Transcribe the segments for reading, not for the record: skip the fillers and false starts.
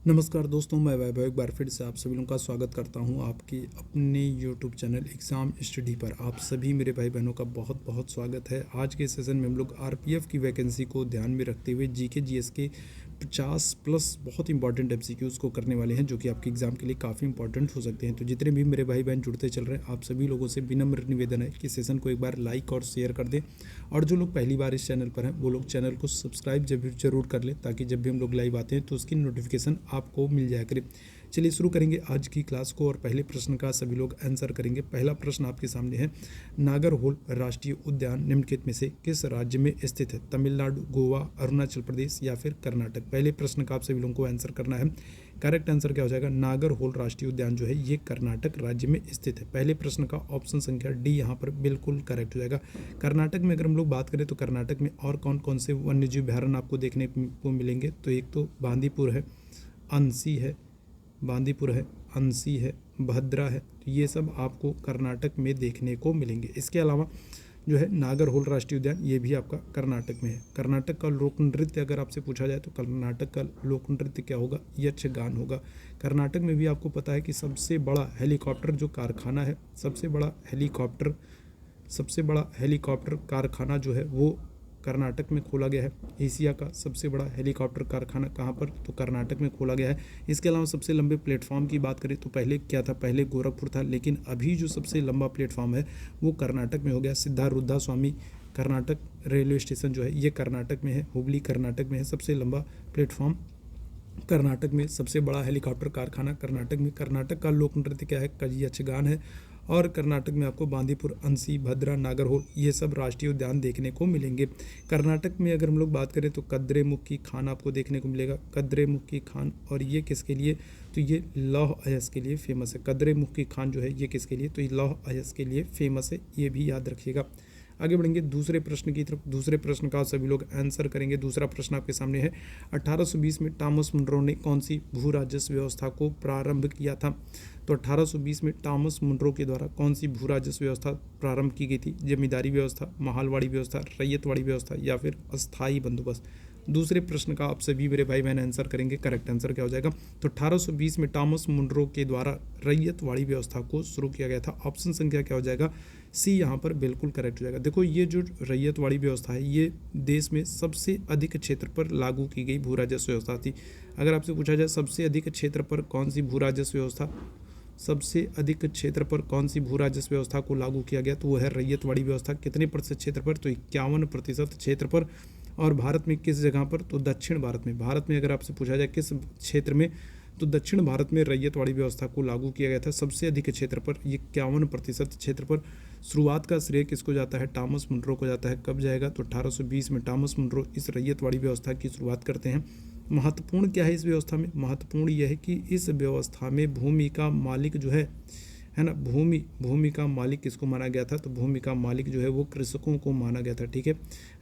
नमस्कार दोस्तों, मैं वैभव एक बार फिर से आप सभी लोगों का स्वागत करता हूं आपके अपने यूट्यूब चैनल एग्ज़ाम स्टडी पर। आप सभी मेरे भाई बहनों का बहुत बहुत स्वागत है। आज के सेशन में हम लोग आरपीएफ की वैकेंसी को ध्यान में रखते हुए जीके जीएस के 50 प्लस बहुत इंपॉर्टेंट एमसीक्यूज़ को करने वाले हैं, जो कि आपके एग्जाम के लिए काफ़ी इंपॉर्टेंट हो सकते हैं। तो जितने भी मेरे भाई बहन जुड़ते चल रहे हैं, आप सभी लोगों से विनम्र निवेदन है कि सेशन को एक बार लाइक और शेयर कर दें, और जो लोग पहली बार इस चैनल पर हैं वो लोग चैनल को सब्सक्राइब जरूर कर लें, ताकि जब भी हम लोग लाइव आते हैं तो उसकी नोटिफिकेशन आपको मिल जाया करे। चलिए शुरू करेंगे आज की क्लास को, और पहले प्रश्न का सभी लोग आंसर करेंगे। पहला प्रश्न आपके सामने है, नागरहोल राष्ट्रीय उद्यान निम्नलिखित में से किस राज्य में स्थित है? तमिलनाडु, गोवा, अरुणाचल प्रदेश या फिर कर्नाटक? पहले प्रश्न का आप सभी लोगों को आंसर करना है। करेक्ट आंसर क्या हो जाएगा? नागरहोल राष्ट्रीय उद्यान जो है ये कर्नाटक राज्य में स्थित है। पहले प्रश्न का ऑप्शन संख्या डी यहाँ पर बिल्कुल करेक्ट हो जाएगा। कर्नाटक में अगर हम लोग बात करें तो कर्नाटक में और कौन कौन से वन्यजीव अभयारण्य आपको देखने को मिलेंगे? तो एक तो बांदीपुर है, अंसी है, भद्रा है। तो ये सब आपको कर्नाटक में देखने को मिलेंगे। इसके अलावा जो है नागरहोल राष्ट्रीय उद्यान, ये भी आपका कर्नाटक में है। कर्नाटक का लोक नृत्य अगर आपसे पूछा जाए तो कर्नाटक का लोक नृत्य क्या होगा? यक्षगान होगा। कर्नाटक में भी आपको पता है कि सबसे बड़ा हेलीकॉप्टर जो कारखाना है, सबसे बड़ा हेलीकॉप्टर कारखाना जो है वो कर्नाटक में खोला गया है। एशिया का सबसे बड़ा हेलीकॉप्टर कारखाना कहाँ पर? तो कर्नाटक में खोला गया है। इसके अलावा सबसे लंबे प्लेटफॉर्म की बात करें तो पहले क्या था? पहले गोरखपुर था, लेकिन अभी जो सबसे लंबा प्लेटफॉर्म है वो कर्नाटक में हो गया। सिद्धारूढ़ा स्वामी कर्नाटक रेलवे स्टेशन जो है ये कर्नाटक में है। हुबली कर्नाटक में है। सबसे लंबा प्लेटफॉर्म कर्नाटक में, सबसे बड़ा हेलीकॉप्टर कारखाना कर्नाटक में। कर्नाटक का लोक नृत्य क्या है? यक्षगान है। और कर्नाटक में आपको बांदीपुर, अंसी, भद्रा, नागरहोल ये सब राष्ट्रीय उद्यान देखने को मिलेंगे। कर्नाटक में अगर हम लोग बात करें तो कद्रेमुखी खान आपको देखने को मिलेगा। कद्रेमुखी खान, और ये किसके लिए? तो ये लौह अयस्क के लिए फेमस है। कद्रेमुखी खान जो है ये किसके लिए? तो ये लौह अयस्क के लिए फेमस है, ये भी याद रखिएगा। आगे बढ़ेंगे दूसरे प्रश्न की तरफ। दूसरे प्रश्न का सभी लोग आंसर करेंगे। दूसरा प्रश्न आपके सामने है, 1820 में टॉमस मुनरो ने कौन सी भू राजस्व व्यवस्था को प्रारंभ किया था? तो 1820 में टॉमस मुनरो के द्वारा कौन सी भू राजस्व व्यवस्था प्रारंभ की गई थी? जमींदारी व्यवस्था, महालवाड़ी व्यवस्था, रैयतवाड़ी व्यवस्था या फिर अस्थायी बंदोबस्त? दूसरे प्रश्न का आप सभी मेरे भाई बहन आंसर करेंगे। करेक्ट आंसर क्या हो जाएगा? तो 1820 में टॉमस मुनरो के द्वारा रैयतवाड़ी व्यवस्था को शुरू किया गया था। ऑप्शन संख्या क्या हो जाएगा? सी यहाँ पर बिल्कुल करेक्ट हो जाएगा। देखो, ये जो रैयतवाड़ी व्यवस्था है ये देश में सबसे अधिक क्षेत्र पर लागू की गई भू राजस्व व्यवस्था थी। अगर आपसे पूछा जाए सबसे अधिक क्षेत्र पर कौन सी भू राजस्व व्यवस्था, सबसे अधिक क्षेत्र पर कौन सी भू राजस्व व्यवस्था को लागू किया गया, तो वो है रैयतवाड़ी व्यवस्था। कितने प्रतिशत क्षेत्र पर? तो 51% क्षेत्र पर। और भारत में किस जगह पर? तो दक्षिण भारत में। भारत में अगर आपसे पूछा जाए किस क्षेत्र में, तो दक्षिण भारत में रैयतवाड़ी व्यवस्था को लागू किया गया था सबसे अधिक क्षेत्र पर, 51% क्षेत्र पर। शुरुआत का श्रेय किसको जाता है? टॉमस मुनरो को जाता है। कब जाएगा? तो 1820 में टॉमस मुनरो इस रैयतवाड़ी व्यवस्था की शुरुआत करते हैं। महत्वपूर्ण क्या है इस व्यवस्था में? महत्वपूर्ण यह है कि इस व्यवस्था में भूमि का मालिक जो है ना, भूमि का मालिक किसको माना गया था? तो भूमि का मालिक जो है वो कृषकों को माना गया था। ठीक है,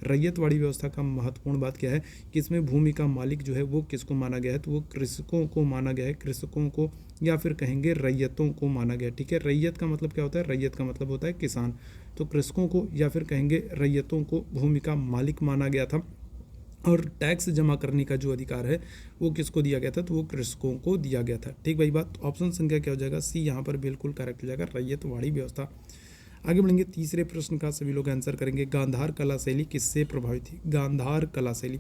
रैयतवाड़ी व्यवस्था का महत्वपूर्ण बात क्या है कि इसमें भूमि का मालिक जो है वो किसको माना गया है? तो वो कृषकों को माना गया है। कृषकों को या फिर कहेंगे रैयतों को माना गया। ठीक है, रैयत का मतलब क्या होता है? रैयत का मतलब होता है किसान। तो कृषकों को या फिर कहेंगे रैयतों को भूमि का मालिक माना गया था। और टैक्स जमा करने का जो अधिकार है वो किसको दिया गया था? तो वो कृषकों को दिया गया था। ठीक भाई बात। ऑप्शन संख्या क्या हो जाएगा? सी यहाँ पर बिल्कुल करेक्ट हो जाएगा, रैयतवाड़ी व्यवस्था। आगे बढ़ेंगे तीसरे प्रश्न का सभी लोग आंसर करेंगे। गांधार कला शैली किससे प्रभावित थी? गांधार कला शैली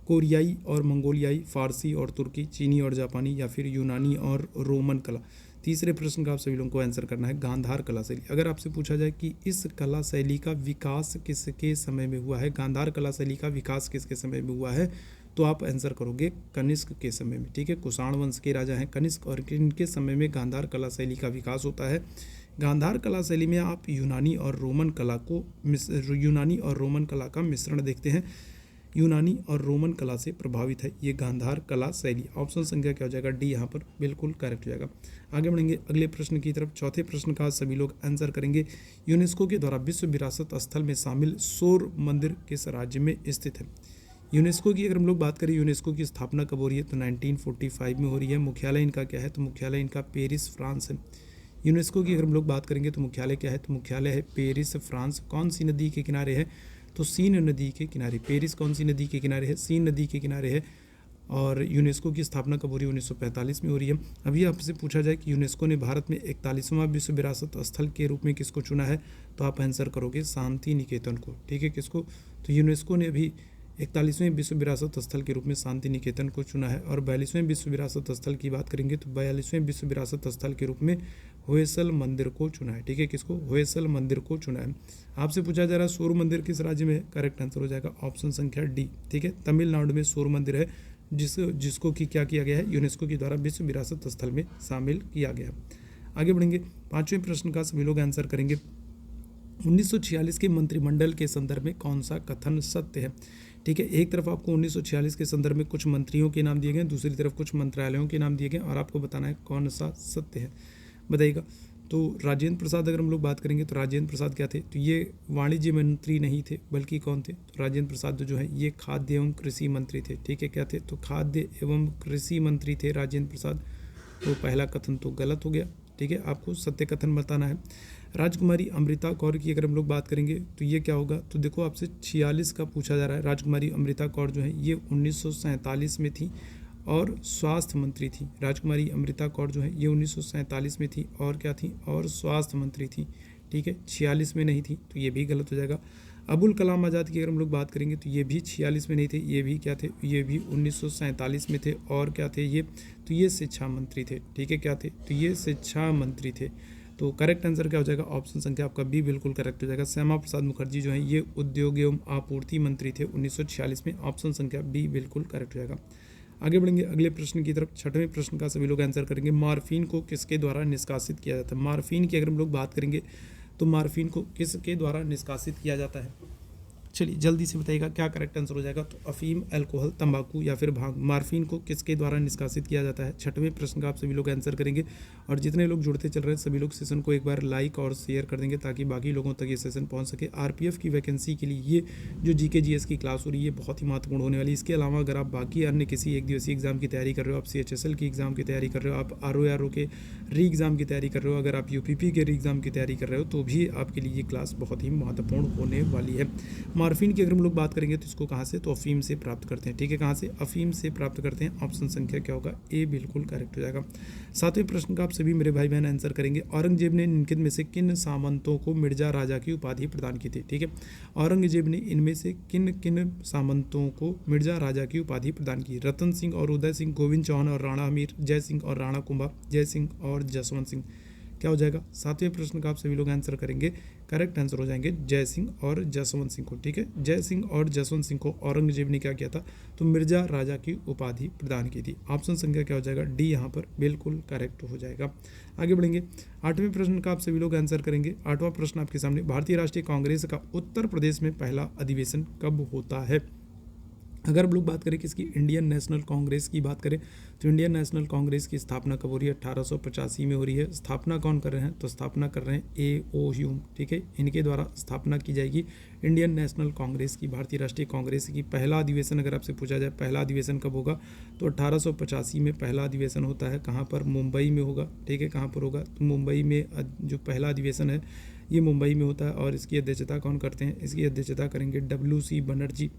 कोरियाई और मंगोलियाई, फारसी और तुर्की, चीनी और जापानी या फिर यूनानी और रोमन कला? तीसरे प्रश्न का आप सभी लोगों को आंसर करना है, गांधार कला शैली। अगर आपसे पूछा जाए कि इस कला शैली का विकास किसके समय में हुआ है, गांधार कला शैली का विकास किसके समय में हुआ है, तो आप आंसर करोगे कनिष्क के समय में। ठीक है, कुषाण वंश के राजा हैं कनिष्क, और इनके समय में गांधार कला शैली का विकास होता है। गांधार कला शैली में आप यूनानी और रोमन कला का मिश्रण देखते हैं। यूनानी और रोमन कला से प्रभावित है ये गांधार कला शैली। ऑप्शन संख्या क्या हो जाएगा? डी यहाँ पर बिल्कुल करेक्ट हो जाएगा। आगे बढ़ेंगे अगले प्रश्न की तरफ। चौथे प्रश्न का सभी लोग आंसर करेंगे। यूनेस्को के द्वारा विश्व विरासत स्थल में शामिल सौर मंदिर किस राज्य में स्थित है? यूनेस्को की अगर हम लोग बात करें, यूनेस्को की स्थापना कब हो रही है? तो 1945 में हो रही है। मुख्यालय इनका क्या है? तो मुख्यालय इनका पेरिस, फ्रांस है। यूनेस्को की अगर हम लोग बात करेंगे तो मुख्यालय क्या है? तो मुख्यालय है पेरिस, फ्रांस। कौन सी नदी के किनारे है? तो सीन नदी के किनारे। पेरिस कौन सी नदी के किनारे है? सीन नदी के किनारे है। और यूनेस्को की स्थापना कब हो रही है? 1945 में हो रही है। अभी आपसे पूछा जाए कि यूनेस्को ने भारत में 41वां विश्व विरासत स्थल के रूप में किसको चुना है, तो आप आंसर करोगे शांति निकेतन को। ठीक है, किसको? तो यूनेस्को ने अभी 41वें विश्व विरासत स्थल के रूप में शांति निकेतन को चुना है। और 42वें विश्व विरासत स्थल की बात करेंगे तो 42वें विश्व विरासत स्थल के रूप में होयसल मंदिर को चुना है। ठीक है, किसको? होयसल मंदिर को चुना है। आपसे पूछा जा रहा है सूर्य मंदिर किस राज्य में है? करेक्ट आंसर हो जाएगा ऑप्शन संख्या डी। ठीक है, तमिलनाडु में सूर्य मंदिर है, जिसको कि क्या किया गया है? यूनेस्को के द्वारा विश्व विरासत स्थल में शामिल किया गया। आगे बढ़ेंगे, 5वें प्रश्न का सभी लोग आंसर करेंगे। 1946 के मंत्रिमंडल के संदर्भ में कौन सा कथन सत्य है? ठीक है, एक तरफ आपको 1946 के संदर्भ में कुछ मंत्रियों के नाम दिए गए, दूसरी तरफ कुछ मंत्रालयों के नाम दिए गए और आपको बताना है कौन सा सत्य है, बताइएगा। तो राजेंद्र प्रसाद अगर हम लोग बात करेंगे तो राजेंद्र प्रसाद क्या थे? तो ये वाणिज्य मंत्री नहीं थे, बल्कि कौन थे? तो राजेंद्र प्रसाद जो है ये खाद्य एवं कृषि मंत्री थे। ठीक है, क्या थे? तो खाद्य एवं कृषि मंत्री थे राजेंद्र प्रसाद। तो पहला कथन तो गलत हो गया। ठीक है, आपको सत्य कथन बताना है। राजकुमारी अमृता कौर की अगर हम लोग बात करेंगे तो ये क्या होगा? तो देखो आपसे 46 का पूछा जा रहा है। राजकुमारी अमृता कौर जो है ये 1947 में थी और स्वास्थ्य मंत्री थी। राजकुमारी अमृता कौर जो है ये 1947 में थी और क्या थी? और स्वास्थ्य मंत्री थी। ठीक है, 46 में नहीं थी, तो ये भी गलत हो जाएगा। अबुल कलाम आज़ाद की अगर हम लोग बात करेंगे तो ये भी 46 में नहीं थे, ये भी क्या थे? ये भी 1947 में थे और क्या थे ये? तो ये शिक्षा मंत्री थे। ठीक है, क्या थे? तो ये शिक्षा मंत्री थे। तो करेक्ट आंसर क्या हो जाएगा? ऑप्शन संख्या आपका बी बिल्कुल करेक्ट हो जाएगा। श्यामा प्रसाद मुखर्जी जो है ये उद्योग एवं आपूर्ति मंत्री थे 1946 में। ऑप्शन संख्या बी बिल्कुल करेक्ट हो जाएगा। आगे बढ़ेंगे अगले प्रश्न की तरफ। 6वें प्रश्न का सभी लोग आंसर करेंगे। मॉर्फिन को किसके द्वारा निष्कासित किया जाता है? मॉर्फिन की अगर हम लोग बात करेंगे तो मॉर्फिन को किसके द्वारा निष्कासित किया जाता है? चलिए जल्दी से बताइएगा क्या करेक्ट आंसर हो जाएगा। तो अफीम, अल्कोहल, तंबाकू या फिर भांग। मॉर्फिन को किसके द्वारा निष्कासित किया जाता है? 6वें प्रश्न का आप सभी लोग आंसर करेंगे। और जितने लोग जुड़ते चल रहे हैं सभी लोग सेशन को एक बार लाइक और शेयर कर देंगे ताकि बाकी लोगों तक ये सेशन पहुंच सके। आरपीएफ की वैकेंसी के लिए ये जो जीके जीएस की क्लास हो रही है बहुत ही महत्वपूर्ण होने वाली है। इसके अलावा अगर आप बाकी अन्य किसी एक दिवसीय एग्जाम की तैयारी कर रहे हो, आप सीएचएसएल की एग्जाम की तैयारी कर रहे हो, आप आरओ के री एग्जाम की तैयारी कर रहे हो, अगर आप यूपीपी के री एग्जाम की तैयारी कर रहे हो तो भी आपके लिए ये क्लास बहुत ही महत्वपूर्ण होने वाली है। मॉर्फिन की अगर हम लोग बात करेंगे तो इसको कहाँ से? तो अफीम से प्राप्त करते हैं। ठीक है, कहाँ से? अफीम से प्राप्त करते हैं। ऑप्शन संख्या क्या होगा? ए बिल्कुल करेक्ट हो जाएगा। 7वें प्रश्न का आप सभी मेरे भाई बहन आंसर करेंगे। औरंगजेब ने निम्नलिखित में से किन सामंतों को मिर्जा राजा की उपाधि प्रदान की थी? ठीक है, औरंगजेब ने इनमें से किन किन सामंतों को मिर्जा राजा की उपाधि प्रदान की? रतन सिंह और उदय सिंह, गोविंद चौहान और राणा हमीर, जय सिंह और राणा कुंभा, जय सिंह और जसवंत सिंह। क्या हो जाएगा? 7वें प्रश्न का आप सभी लोग आंसर करेंगे। करेक्ट आंसर हो जाएंगे जय सिंह और जसवंत सिंह को। ठीक है, जय सिंह और जसवंत सिंह को औरंगजेब ने क्या किया था? तो मिर्जा राजा की उपाधि प्रदान की थी। ऑप्शन संख्या क्या हो जाएगा? डी यहाँ पर बिल्कुल करेक्ट हो जाएगा। आगे बढ़ेंगे, 8वें प्रश्न का आप सभी लोग आंसर करेंगे। 8वां प्रश्न आपके सामने, भारतीय राष्ट्रीय कांग्रेस का उत्तर प्रदेश में पहला अधिवेशन कब होता है? अगर हम लोग बात करें किसकी? इंडियन नेशनल कांग्रेस की बात करें तो इंडियन नेशनल कांग्रेस की स्थापना कब हो रही है? 1885 में हो रही है। स्थापना कौन कर रहे हैं? तो स्थापना कर रहे हैं ए.ओ. ह्यूम। ठीक है, इनके द्वारा स्थापना की जाएगी इंडियन नेशनल कांग्रेस की, भारतीय राष्ट्रीय कांग्रेस की। पहला अधिवेशन अगर आपसे पूछा जाए पहला अधिवेशन कब होगा तो 1885 में पहला अधिवेशन होता है। कहाँ पर? मुंबई में होगा। ठीक है, कहाँ पर होगा? तो मुंबई में जो पहला अधिवेशन है ये मुंबई में होता है। और इसकी अध्यक्षता कौन करते हैं? इसकी अध्यक्षता करेंगे डब्ल्यू.सी. बनर्जी।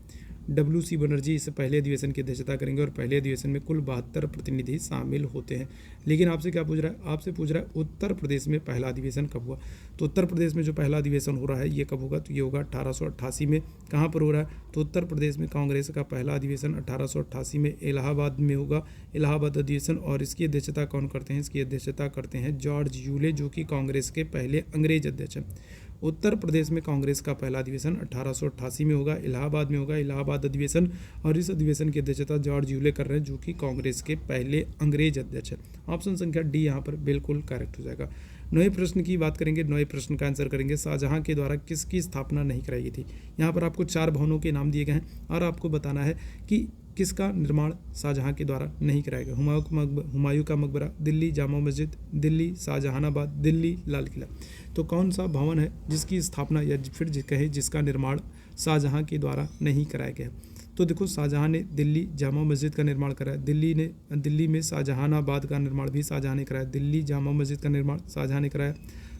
डब्ल्यू.सी. बनर्जी इस पहले अधिवेशन की अध्यक्षता करेंगे और पहले अधिवेशन में कुल 72 प्रतिनिधि शामिल होते हैं। लेकिन आपसे क्या पूछ रहा है? आपसे पूछ रहा है उत्तर प्रदेश में पहला अधिवेशन कब हुआ? तो उत्तर प्रदेश में जो पहला अधिवेशन हो रहा है ये कब होगा? तो ये होगा 1888 में। कहाँ पर हो रहा है? तो उत्तर प्रदेश में कांग्रेस का पहला अधिवेशन 1888 में इलाहाबाद में होगा, इलाहाबाद अधिवेशन। और इसकी अध्यक्षता कौन करते हैं? इसकी अध्यक्षता करते हैं जॉर्ज यूले, जो कि कांग्रेस के पहले अंग्रेज अध्यक्ष हैं। उत्तर प्रदेश में कांग्रेस का पहला अधिवेशन 1888 में होगा, इलाहाबाद में होगा, इलाहाबाद अधिवेशन। और इस अधिवेशन की अध्यक्षता जॉर्ज यूले कर रहे हैं, जो कि कांग्रेस के पहले अंग्रेज अध्यक्ष हैं। ऑप्शन संख्या डी यहाँ पर बिल्कुल करेक्ट हो जाएगा। 9वें प्रश्न की बात करेंगे। 9वें प्रश्न का आंसर करेंगे शाहजहां के द्वारा किसकी स्थापना नहीं कराई गई थी? यहाँ पर आपको 4 भवनों के नाम दिए गए हैं और आपको बताना है कि किसका निर्माण शाहजहां के द्वारा नहीं कराया गया। हुमायूं का मकबरा, दिल्ली जामा मस्जिद, दिल्ली शाहजहानाबाद, दिल्ली लाल किला। तो कौन सा भवन है जिसकी स्थापना या फिर कहे जिसका निर्माण शाहजहां के द्वारा नहीं कराया गया? तो देखो, शाहजहां ने दिल्ली जामा मस्जिद का निर्माण कराया, दिल्ली में शाहजहानाबाद का निर्माण भी शाहजहां ने कराया, दिल्ली जामा मस्जिद का निर्माण शाहजहां ने कराया,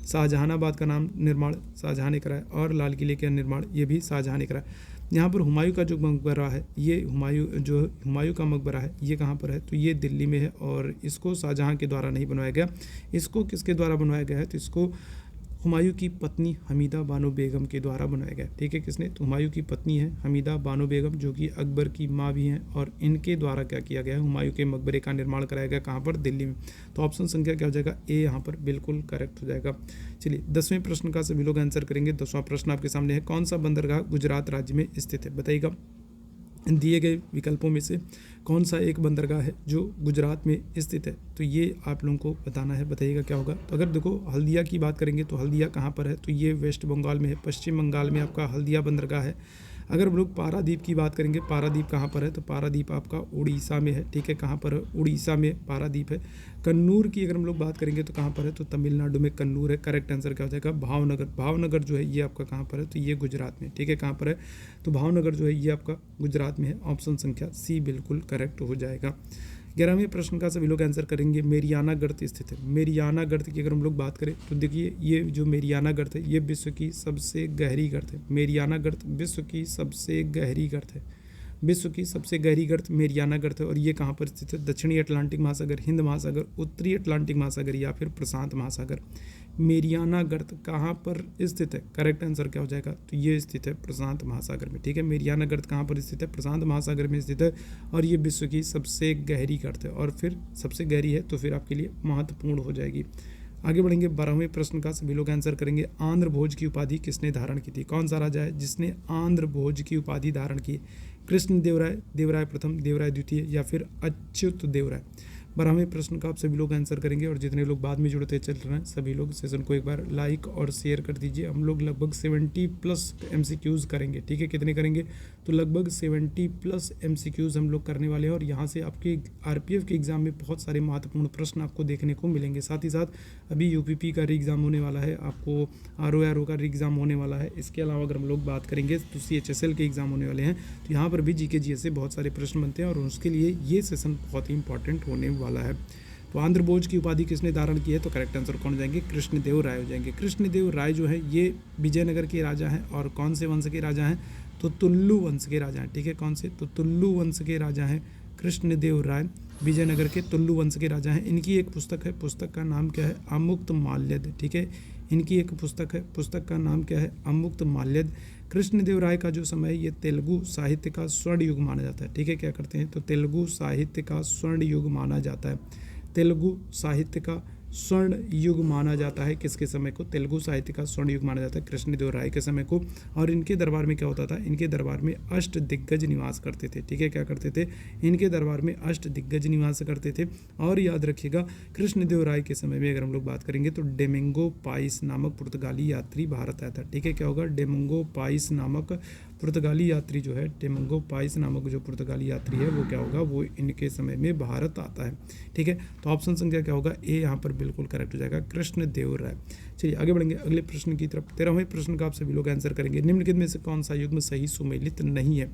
शाहजहानाबाद का निर्माण शाहजहां ने कराया और लाल किले का निर्माण ये भी शाहजहां ने कराया। यहाँ पर हुमायूं का जो मकबरा है, ये हुमायूं का मकबरा है, ये कहाँ पर है, तो ये दिल्ली में है और इसको शाहजहाँ के द्वारा नहीं बनवाया गया। इसको किसके द्वारा बनवाया गया है, तो इसको हुमायूं की पत्नी हमीदा बानो बेगम के द्वारा बनाया गया। ठीक है, किसने, तो हुमायूं की पत्नी है हमीदा बानो बेगम, जो कि अकबर की माँ भी हैं, और इनके द्वारा क्या किया गया है, हुमायूं के मकबरे का निर्माण कराया गया। कहाँ पर, दिल्ली में। तो ऑप्शन संख्या क्या हो जाएगा, ए यहाँ पर बिल्कुल करेक्ट हो जाएगा। चलिए 10वें प्रश्न का सभी लोग आंसर करेंगे। 10वां प्रश्न आपके सामने है, कौन सा बंदरगाह गुजरात राज्य में स्थित है, बताइएगा। दिए गए विकल्पों में से कौन सा एक बंदरगाह है जो गुजरात में स्थित है, तो ये आप लोगों को बताना है, बताइएगा क्या होगा। तो अगर देखो हल्दिया की बात करेंगे तो हल्दिया कहाँ पर है, तो ये वेस्ट बंगाल में है, पश्चिम बंगाल में आपका हल्दिया बंदरगाह है। अगर हम लोग पारादीप की बात करेंगे, पारादीप कहाँ पर है, तो पारादीप आपका उड़ीसा में है। ठीक है, कहाँ पर है, उड़ीसा में पारादीप है। कन्नूर की अगर हम लोग बात करेंगे तो कहाँ पर है, तो तमिलनाडु में कन्नूर है। करेक्ट आंसर क्या हो जाएगा, भावनगर। भावनगर जो है ये आपका कहाँ पर है, तो ये गुजरात में। ठीक है, कहाँ पर है, तो भावनगर जो है ये आपका गुजरात में है। ऑप्शन संख्या सी बिल्कुल करेक्ट हो जाएगा। 11वें प्रश्न का सभी लोग आंसर करेंगे, मेरियाना गर्त स्थित है। मेरियाना गर्त की अगर हम लोग बात करें तो देखिए, ये जो मेरियाना गर्त है ये विश्व की सबसे गहरी गर्त है। मेरियाना गर्त विश्व की सबसे गहरी गर्त है। विश्व की सबसे गहरी गर्त मेरियाना गर्त है, और ये कहाँ पर स्थित है, दक्षिणी अटलांटिक महासागर, हिंद महासागर, उत्तरी अटलांटिक महासागर या फिर प्रशांत महासागर। मेरियाना गर्त कहाँ पर स्थित है, करेक्ट आंसर क्या हो जाएगा, तो ये स्थित है प्रशांत महासागर में। ठीक है, मेरियाना गर्त कहाँ पर स्थित है, प्रशांत महासागर में स्थित है, और ये विश्व की सबसे गहरी गर्त है, और फिर सबसे गहरी है तो फिर आपके लिए महत्वपूर्ण हो जाएगी। आगे बढ़ेंगे, 12वें प्रश्न का सभी लोग आंसर करेंगे। आंध्र भोज की उपाधि किसने धारण की थी, कौन सा राजा है जिसने आंध्र भोज की उपाधि धारण की, कृष्ण देवराय, देवराय प्रथम, देवराय द्वितीय या फिर अच्युत देवराय। 12वें प्रश्न का आप सभी लोग आंसर करेंगे, और जितने लोग बाद में जुड़ते चल रहे हैं सभी लोग सेशन को एक बार लाइक और शेयर कर दीजिए। हम लोग लगभग 70+ MCQs करेंगे। ठीक है, कितने करेंगे, तो लगभग 70+ MCQs हम लोग करने वाले हैं, और यहाँ से आपके RPF के एग्जाम में बहुत सारे महत्वपूर्ण प्रश्न आपको देखने को मिलेंगे। साथ ही साथ अभी UPP का री एग्ज़ाम होने वाला है, आपको RO का री एग्ज़ाम होने वाला है। इसके अलावा अगर हम लोग बात करेंगे तो CHSL के एग्ज़ाम होने वाले हैं, तो यहाँ पर भी GK GS से बहुत सारे प्रश्न बनते हैं, और उसके लिए ये सेशन बहुत ही इंपॉर्टेंट होने वाला है। तो आंध्र भोज की उपाधि किसने धारण की है, तो करेक्ट आंसर कौन हो जाएंगे, कृष्णदेव राय हो जाएंगे। कृष्णदेव राय जो है ये विजयनगर के राजा हैं, और कौन से वंश के राजा हैं, तो तुल्लु वंश के राजा हैं। ठीक है, कौन से, तो तुल्लु वंश के राजा हैं कृष्णदेव राय, विजयनगर के तुल्लु वंश के राजा हैं। इनकी एक पुस्तक है, पुस्तक का नाम क्या है, अमुक्त माल्यद। ठीक है, इनकी एक पुस्तक है, पुस्तक का नाम क्या है, अमुक्त माल्यद। कृष्णदेव राय का जो समय है ये तेलुगु साहित्य का स्वर्ण युग माना जाता है। ठीक है, क्या करते हैं, तो तेलुगु साहित्य का स्वर्ण युग माना जाता है। तेलुगु साहित्य का स्वर्ण युग माना जाता है किसके समय को, तेलुगु साहित्य का स्वर्ण युग माना जाता है कृष्णदेव राय के समय को। और इनके दरबार में क्या होता था, इनके दरबार में अष्ट दिग्गज निवास करते थे। ठीक है, क्या करते थे, इनके दरबार में अष्ट दिग्गज निवास करते थे। और याद रखिएगा, कृष्णदेव राय के समय में अगर हम लोग बात करेंगे तो डेमिंगो पाइस नामक पुर्तगाली यात्री भारत आया था। ठीक है, क्या होगा, डेमिंगो पाइस नामक पुर्तगाली यात्री जो है, डेमिंगो पाइस नामक जो पुर्तगाली यात्री है वो क्या होगा, वो इनके समय में भारत आता है। ठीक है, तो ऑप्शन संख्या क्या होगा, ए यहाँ पर बिल्कुल करेक्ट हो जाएगा, कृष्णदेव राय। चलिए आगे बढ़ेंगे अगले प्रश्न की तरफ। 13वें प्रश्न का आप सभी लोग आंसर करेंगे। निम्नलिखित में से कौन सा युग्म सही सुमेलित नहीं है।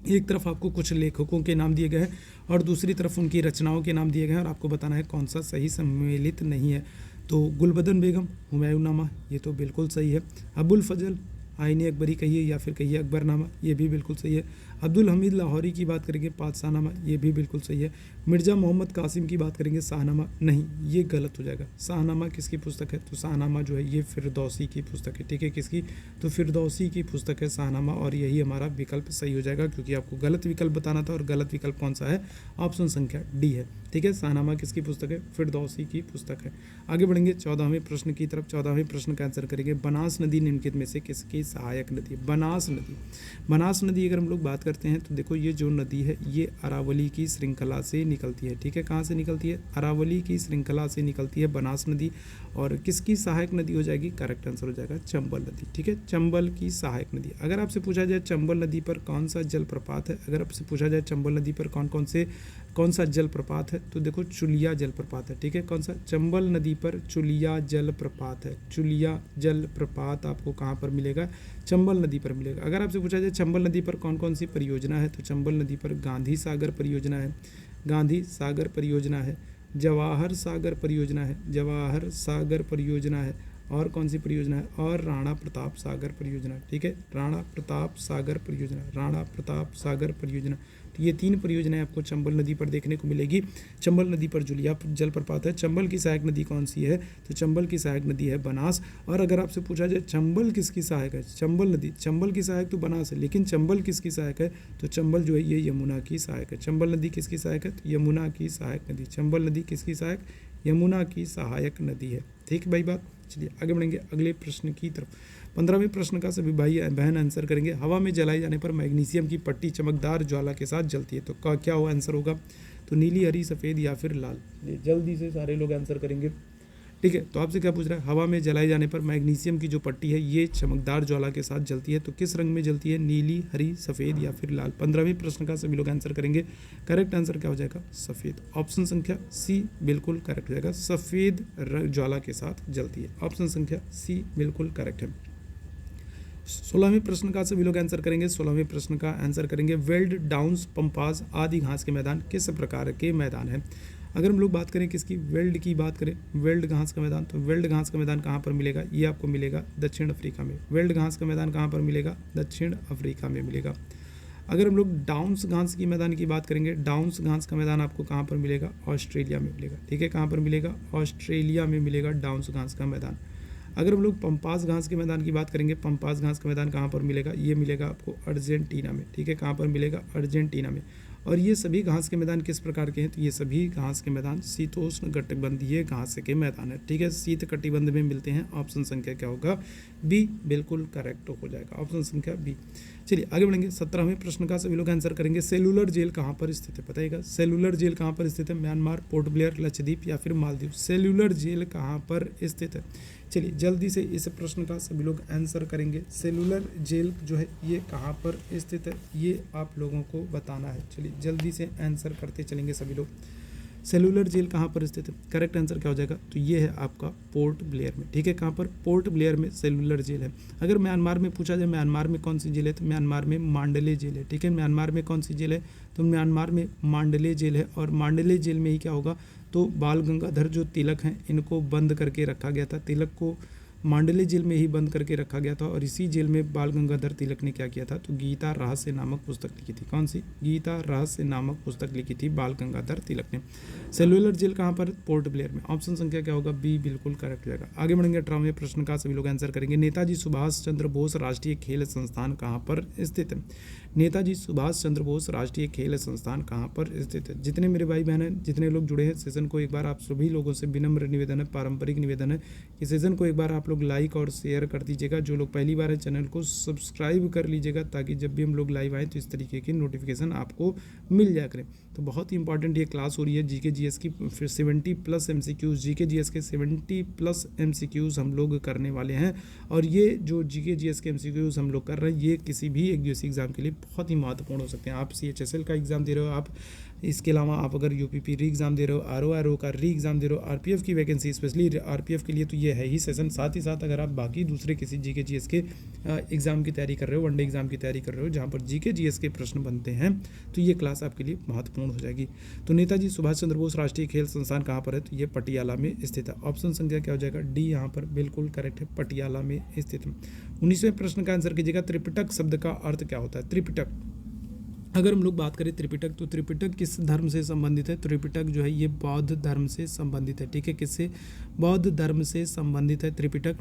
एक तरफ आपको कुछ लेखकों के नाम दिए गए हैं और दूसरी तरफ उनकी रचनाओं के नाम दिए गए हैं, और आपको बताना है कौन सा सही सम्मिलित नहीं है। तो गुलबदन बेगम, हुमायूंनामा, ये तो बिल्कुल सही है। अबुल फजल आईने अकबरी कहिए या फिर कहिए अकबरनामा, ये भी बिल्कुल सही है। अब्दुल हमीद लाहौरी की बात करेंगे पातशाहनामा, ये भी बिल्कुल सही है। मिर्ज़ा मोहम्मद कासिम की बात करेंगे शाहनामा, नहीं ये गलत हो जाएगा। शाहनामा किसकी पुस्तक है, तो शाहनामा जो है ये फिरदौसी की पुस्तक है। ठीक है, किसकी, तो फिरदौसी की पुस्तक है शाहनामा, और यही हमारा विकल्प सही हो जाएगा, क्योंकि आपको गलत विकल्प बताना था और गलत विकल्प कौन सा है, ऑप्शन संख्या डी है। ठीक है, शाहनामा किसकी पुस्तक है, फिरदौसी की पुस्तक है। आगे बढ़ेंगे 14वें प्रश्न की तरफ। 14वें प्रश्न का आंसर करेंगे, बनास नदी निम्नलिखित में से किसकी सहायक नदी है। बनास नदी, बनास नदी अगर हम लोग बात करते हैं तो देखो ये जो नदी है ये अरावली की श्रृंखला से निकलती है। ठीक है, कहाँ से निकलती है, अरावली की श्रृंखला से निकलती है बनास नदी, और किसकी सहायक नदी हो जाएगी, करेक्ट आंसर हो जाएगा चंबल नदी। ठीक है, चंबल की सहायक नदी। अगर आपसे पूछा जाए चंबल नदी पर कौन सा जलप्रपात है, अगर आपसे पूछा जाए चंबल नदी पर कौन सा जलप्रपात है, तो देखो चुलिया जलप्रपात है। ठीक है, कौन सा, चंबल नदी पर चुलिया जलप्रपात है। चुलिया जलप्रपात आपको कहाँ पर मिलेगा, चंबल नदी पर मिलेगा। अगर आपसे पूछा जाए चंबल नदी पर कौन कौन सी परियोजना है, तो चंबल नदी पर गांधी सागर परियोजना है, गांधी सागर परियोजना है, जवाहर सागर परियोजना है, जवाहर सागर परियोजना है, और कौन सी परियोजना है, और राणा प्रताप सागर परियोजना, ठीक है, राणा प्रताप सागर परियोजना, राणा प्रताप सागर परियोजना। तो ये 3 परियोजनाएं आपको चंबल नदी पर देखने को मिलेगी। चंबल नदी पर जुलिया जलप्रपात है। चंबल की सहायक नदी कौन सी है, तो चंबल की सहायक नदी है बनास। और अगर आपसे पूछा जाए चंबल किसकी सहायक है, चंबल नदी, चंबल की सहायक तो बनास है, लेकिन चंबल किसकी सहायक है, तो चंबल जो है ये यमुना की सहायक है। चंबल नदी किसकी सहायक है, तो यमुना की सहायक नदी। चंबल नदी किसकी सहायक, यमुना की सहायक नदी है। ठीक भाई बात। चलिए आगे बढ़ेंगे अगले प्रश्न की तरफ। 15वें प्रश्न का सभी भाई बहन आंसर करेंगे। हवा में जलाई जाने पर मैग्नीशियम की पट्टी चमकदार ज्वाला के साथ जलती है, तो क्या हो आंसर होगा, तो नीली, हरी, सफ़ेद या फिर लाल। जल्दी से सारे लोग आंसर करेंगे। ठीक है, तो आपसे क्या पूछ रहा है, हवा में जलाई जाने पर मैग्नीशियम की जो पट्टी है ये चमकदार ज्वाला के साथ जलती है, तो किस रंग में जलती है, नीली, हरी, सफ़ेद या फिर लाल। 15वें प्रश्न का सभी लोग आंसर करेंगे। करेक्ट आंसर क्या हो जाएगा, सफ़ेद। ऑप्शन संख्या सी बिल्कुल करेक्ट हो जाएगा, सफ़ेद ज्वाला के साथ जलती है। ऑप्शन संख्या सी बिल्कुल करेक्ट है। 16वें प्रश्न का सभी लोग आंसर करेंगे। 16वें प्रश्न का आंसर करेंगे, वेल्ड, डाउन्स, पंपास आदि घास के मैदान किस प्रकार के मैदान हैं। अगर हम लोग बात करें किसकी, वेल्ड की बात करें, वेल्ड घास का मैदान, तो वेल्ड घास का मैदान कहाँ पर मिलेगा, ये आपको मिलेगा दक्षिण अफ्रीका में। वेल्ड घास का मैदान कहाँ पर मिलेगा, दक्षिण अफ्रीका में मिलेगा। अगर हम लोग डाउन्स घास की मैदान की बात करेंगे, डाउन्स घास का मैदान आपको कहाँ पर मिलेगा, ऑस्ट्रेलिया में मिलेगा। ठीक है, कहाँ पर मिलेगा, ऑस्ट्रेलिया में मिलेगा डाउन्स घास का मैदान। अगर हम लोग पंपास घास के मैदान की बात करेंगे, पंपास घास का मैदान कहाँ पर मिलेगा, ये मिलेगा आपको अर्जेंटीना में। ठीक है, कहाँ पर मिलेगा, अर्जेंटीना में। और ये सभी घास के मैदान किस प्रकार के हैं, तो ये सभी घास के मैदान शीतोष्ण कटिबंधीय घास के मैदान है। ठीक है, शीत कटिबंध में मिलते हैं। ऑप्शन संख्या क्या होगा, बी बिल्कुल करेक्ट हो जाएगा, ऑप्शन संख्या बी। चलिए आगे बढ़ेंगे। 17वें प्रश्न का सभी लोग आंसर करेंगे। सेलुलर जेल कहाँ पर स्थित है, बताइएगा। सेलुलर जेल कहाँ पर स्थित है, म्यांमार, पोर्ट ब्लेयर, लक्षद्वीप या फिर मालदीव। सेलुलर जेल कहाँ पर स्थित है, चलिए जल्दी से इस प्रश्न का सभी लोग आंसर करेंगे। सेलुलर जेल जो है ये कहाँ पर स्थित है, ये आप लोगों को बताना है। चलिए जल्दी से आंसर करते चलेंगे सभी लोग। सेलुलर जेल कहाँ पर स्थित है, करेक्ट आंसर क्या हो जाएगा, तो ये है आपका पोर्ट ब्लेयर में। ठीक है, कहाँ पर, पोर्ट ब्लेयर में सेलुलर जेल है। अगर म्यांमार में पूछा जाए म्यांमार में कौन सी जेल है, तो म्यांमार में मांडले जेल है। ठीक है, म्यांमार में कौन सी जेल है, तो म्यांमार में मांडले जेल है। और मांडले जेल में ही क्या होगा, तो बाल गंगाधर जो तिलक हैं इनको बंद करके रखा गया था। तिलक को मांडले जेल में ही बंद करके रखा गया था। और इसी जेल में बाल गंगाधर तिलक ने क्या किया था, तो गीता रहस्य नामक पुस्तक लिखी थी। कौन सी, गीता रहस्य नामक पुस्तक लिखी थी बाल गंगाधर तिलक ने। सेलुलर जेल कहाँ पर, पोर्ट ब्लेयर में। ऑप्शन संख्या क्या होगा, बी बिल्कुल करेक्ट हो जाएगा। आगे बढ़ेंगे। 18वें प्रश्न का सभी लोग आंसर करेंगे। नेताजी सुभाष चंद्र बोस राष्ट्रीय खेल संस्थान कहाँ पर स्थित है। नेताजी सुभाष चंद्र बोस राष्ट्रीय खेल संस्थान कहाँ पर स्थित है। जितने मेरे भाई बहन हैं, जितने लोग जुड़े हैं सेशन को, एक बार आप सभी लोगों से विनम्र निवेदन है, पारंपरिक निवेदन है कि सेशन को एक बार आप लोग लाइक और शेयर कर दीजिएगा। जो लोग पहली बार है चैनल को सब्सक्राइब कर लीजिएगा, ताकि जब भी हम लोग लाइव आएँ तो इस तरीके की नोटिफिकेशन आपको मिल जाया करें। तो बहुत ही इंपॉर्टेंट ये क्लास हो रही है जीके जीएस की। 70+ MCQs, जीके जीएस के 70+ MCQs हम लोग करने वाले हैं। और ये जो जीके जीएस के MCQs हम लोग कर रहे हैं, ये किसी भी एक यूपीएससी एग्जाम के लिए बहुत ही महत्वपूर्ण हो सकते हैं। आप CHSL का एग्जाम दे रहे हो, आप इसके अलावा आप अगर यूपीपी री एग्ज़ाम दे रहे हो, RO का री एग्ज़ाम दे रहे हो, RPF की वैकेंसी स्पेशली RPF के लिए, तो ये है ही सेशन। साथ ही साथ अगर आप बाकी दूसरे किसी जीके जीएस के एग्ज़ाम की तैयारी कर रहे हो, वनडे एग्ज़ाम की तैयारी कर रहे हो, जहाँ पर जीके जीएस के प्रश्न बनते हैं, तो ये क्लास आपके लिए महत्वपूर्ण हो जाएगी। तो नेताजी सुभाष चंद्र बोस राष्ट्रीय खेल संस्थान कहाँ पर है, तो ये पटियाला में स्थित है। ऑप्शन संख्या क्या हो जाएगा, डी यहाँ पर बिल्कुल करेक्ट है, पटियाला में स्थित है। 19वें प्रश्न का आंसर कीजिएगा। त्रिपिटक शब्द का अर्थ क्या होता है। त्रिपिटक, अगर हम लोग बात करें त्रिपिटक, तो त्रिपिटक किस धर्म से संबंधित है। त्रिपिटक जो है ये बौद्ध धर्म से संबंधित है। ठीक है, किससे, बौद्ध धर्म से संबंधित है त्रिपिटक।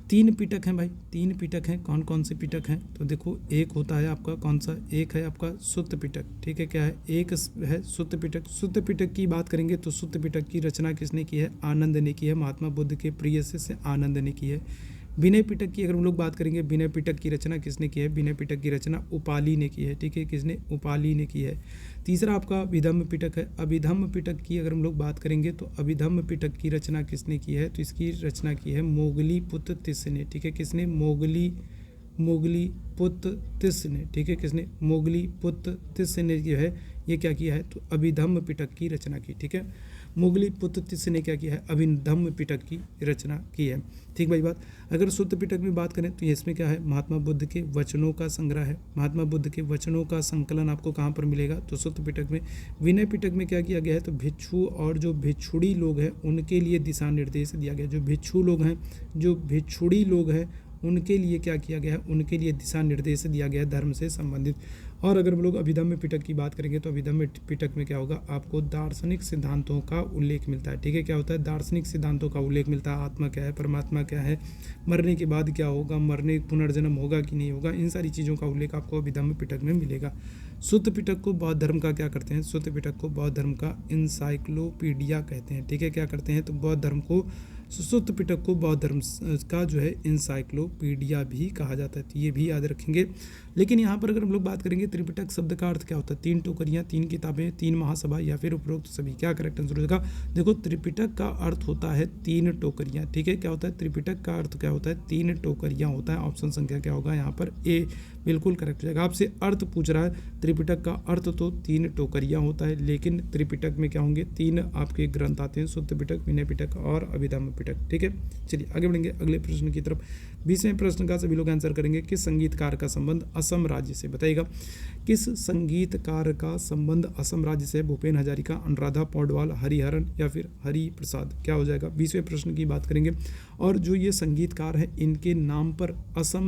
3 पिटक हैं भाई, 3 पिटक हैं। कौन कौन से पिटक हैं, तो देखो एक होता है आपका कौन सा, एक है आपका सुत्त पिटक। ठीक है, क्या है, एक है सुत्त पिटक। सुत्त पिटक की बात करेंगे तो सुत्त पिटक की रचना किसने की है, आनंद ने की है। महात्मा बुद्ध के प्रिय से आनंद ने की है। विनय पिटक की अगर हम लोग बात करेंगे, विनय पिटक की रचना किसने की है, विनय पिटक की रचना उपाली ने की है। ठीक है, किसने, उपाली ने की है। तीसरा आपका अभिधम्म पिटक है। अभिधम्म पिटक की अगर हम लोग बात करेंगे तो अभिधम्म पिटक की रचना किसने की है, तो इसकी रचना की है मोगली पुत्र तिस्स ने। ठीक है, किसने, मोगली पुत्र तिस्स ने। ठीक है, किसने, मोगली पुत्र तिस्स ने जो है ये क्या किया है, तो अभिधम्म पिटक की रचना की। ठीक है, मुगली पुत्ततिस ने क्या किया है, अभिधम्म पिटक की रचना की है। ठीक भाई बात। अगर सुत्त पिटक में बात करें तो इसमें क्या है, महात्मा बुद्ध के वचनों का संग्रह है। महात्मा बुद्ध के वचनों का संकलन आपको कहाँ पर मिलेगा, तो सुत्त पिटक में। विनय पिटक में क्या किया गया है, तो भिक्षु और जो भिक्षुड़ी लोग हैं उनके लिए दिशा निर्देश दिया गया। जो भिक्षु लोग हैं, जो भिक्षुड़ी लोग हैं, उनके लिए क्या किया गया है, उनके लिए दिशा निर्देश दिया गया है धर्म से संबंधित। और अगर हम लोग अभिधम्म पिटक की बात करेंगे तो अभिधम्म पिटक में क्या होगा, आपको दार्शनिक सिद्धांतों का उल्लेख मिलता है। ठीक है, क्या होता है, दार्शनिक सिद्धांतों का उल्लेख मिलता है। आत्मा क्या है, परमात्मा क्या है, मरने के बाद क्या होगा, मरने पुनर्जन्म होगा कि नहीं होगा, इन सारी चीज़ों का उल्लेख आपको अभिधम्म पिटक में मिलेगा। सुत्त पिटक को बौद्ध धर्म का क्या करते हैं, सुत्त पिटक को बौद्ध धर्म का इंसाइक्लोपीडिया कहते हैं। ठीक है, क्या करते हैं, तो बौद्ध धर्म को, सुत्त पिटक को बौद्ध धर्म का जो है इंसाइक्लोपीडिया भी कहा जाता है, तो ये भी याद रखेंगे। लेकिन यहाँ पर अगर हम लोग बात करेंगे त्रिपिटक शब्द का अर्थ क्या होता है, 3 टोकरियाँ, 3 किताबें, 3 महासभा या फिर उपरोक्त सभी, क्या करेक्ट आंसर होगा। देखो त्रिपिटक का अर्थ होता है 3 टोकरियाँ। ठीक है, क्या होता है, त्रिपिटक का अर्थ क्या होता है, 3 टोकरियाँ होता है। ऑप्शन संख्या क्या होगा यहाँ पर, ए बिल्कुल करेक्ट हो जाएगा। आपसे अर्थ पूछ रहा है, त्रिपिटक का अर्थ तो 3 टोकरियाँ होता है, लेकिन त्रिपिटक में क्या होंगे, 3 आपके ग्रंथ आते हैं, सुत्त पिटक, विनय पिटक और अभिधम्म पिटक। ठीक है, चलिए आगे बढ़ेंगे अगले प्रश्न की तरफ। 20वें प्रश्न का सभी लोग आंसर करेंगे। किस संगीतकार का संबंध असम राज्य से, बताइएगा किस संगीतकार का संबंध असम राज्य से, भूपेन हजारिका, अनुराधा पौडवाल, हरिहरन या फिर हरि प्रसाद, क्या हो जाएगा। 20वें प्रश्न की बात करेंगे। और जो ये संगीतकार हैं इनके नाम पर असम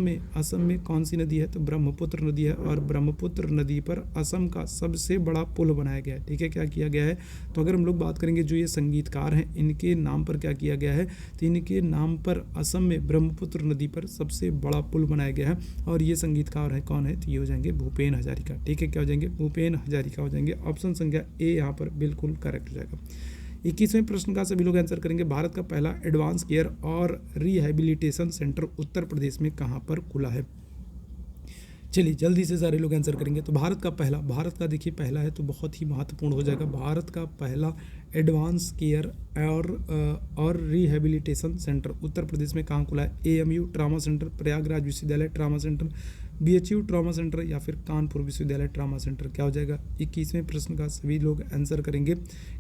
में कौन सी नदी है, तो ब्रह्मपुत्र नदी है। और ब्रह्मपुत्र नदी पर असम का सबसे बड़ा पुल बनाया गया है। ठीक है, क्या किया गया है, तो अगर हम लोग बात करेंगे जो ये संगीतकार हैं इनके नाम पर क्या किया गया है, तो इनके नाम पर असम में ब्रह्मपुत्र नदी पर सबसे बड़ा पुल बनाया गया है। और ये संगीतकार है कौन है, तो ये हो जाएंगे भूपेन हजारिका। ठीक है, क्या हो जाएंगे, भूपेन हजारिका हो जाएंगे। ऑप्शन संख्या ए यहाँ पर बिल्कुल करेक्ट हो जाएगा। 21वें प्रश्न का सभी लोग आंसर करेंगे। भारत का पहला एडवांस केयर और रिहेबिलिटेशन सेंटर उत्तर प्रदेश में कहाँ पर खुला है। चलिए जल्दी से सारे लोग आंसर करेंगे। तो भारत का देखिए पहला है तो बहुत ही महत्वपूर्ण हो जाएगा। भारत का पहला एडवांस केयर और रिहेबिलिटेशन सेंटर उत्तर प्रदेश में कहाँ खुला है। एएमयू ट्रामा सेंटर, प्रयागराज विश्वविद्यालय trauma centre, BHU trauma centre या फिर कानपुर विश्वविद्यालय ट्रामा सेंटर, क्या हो जाएगा। 21वें प्रश्न का सभी लोग आंसर करेंगे।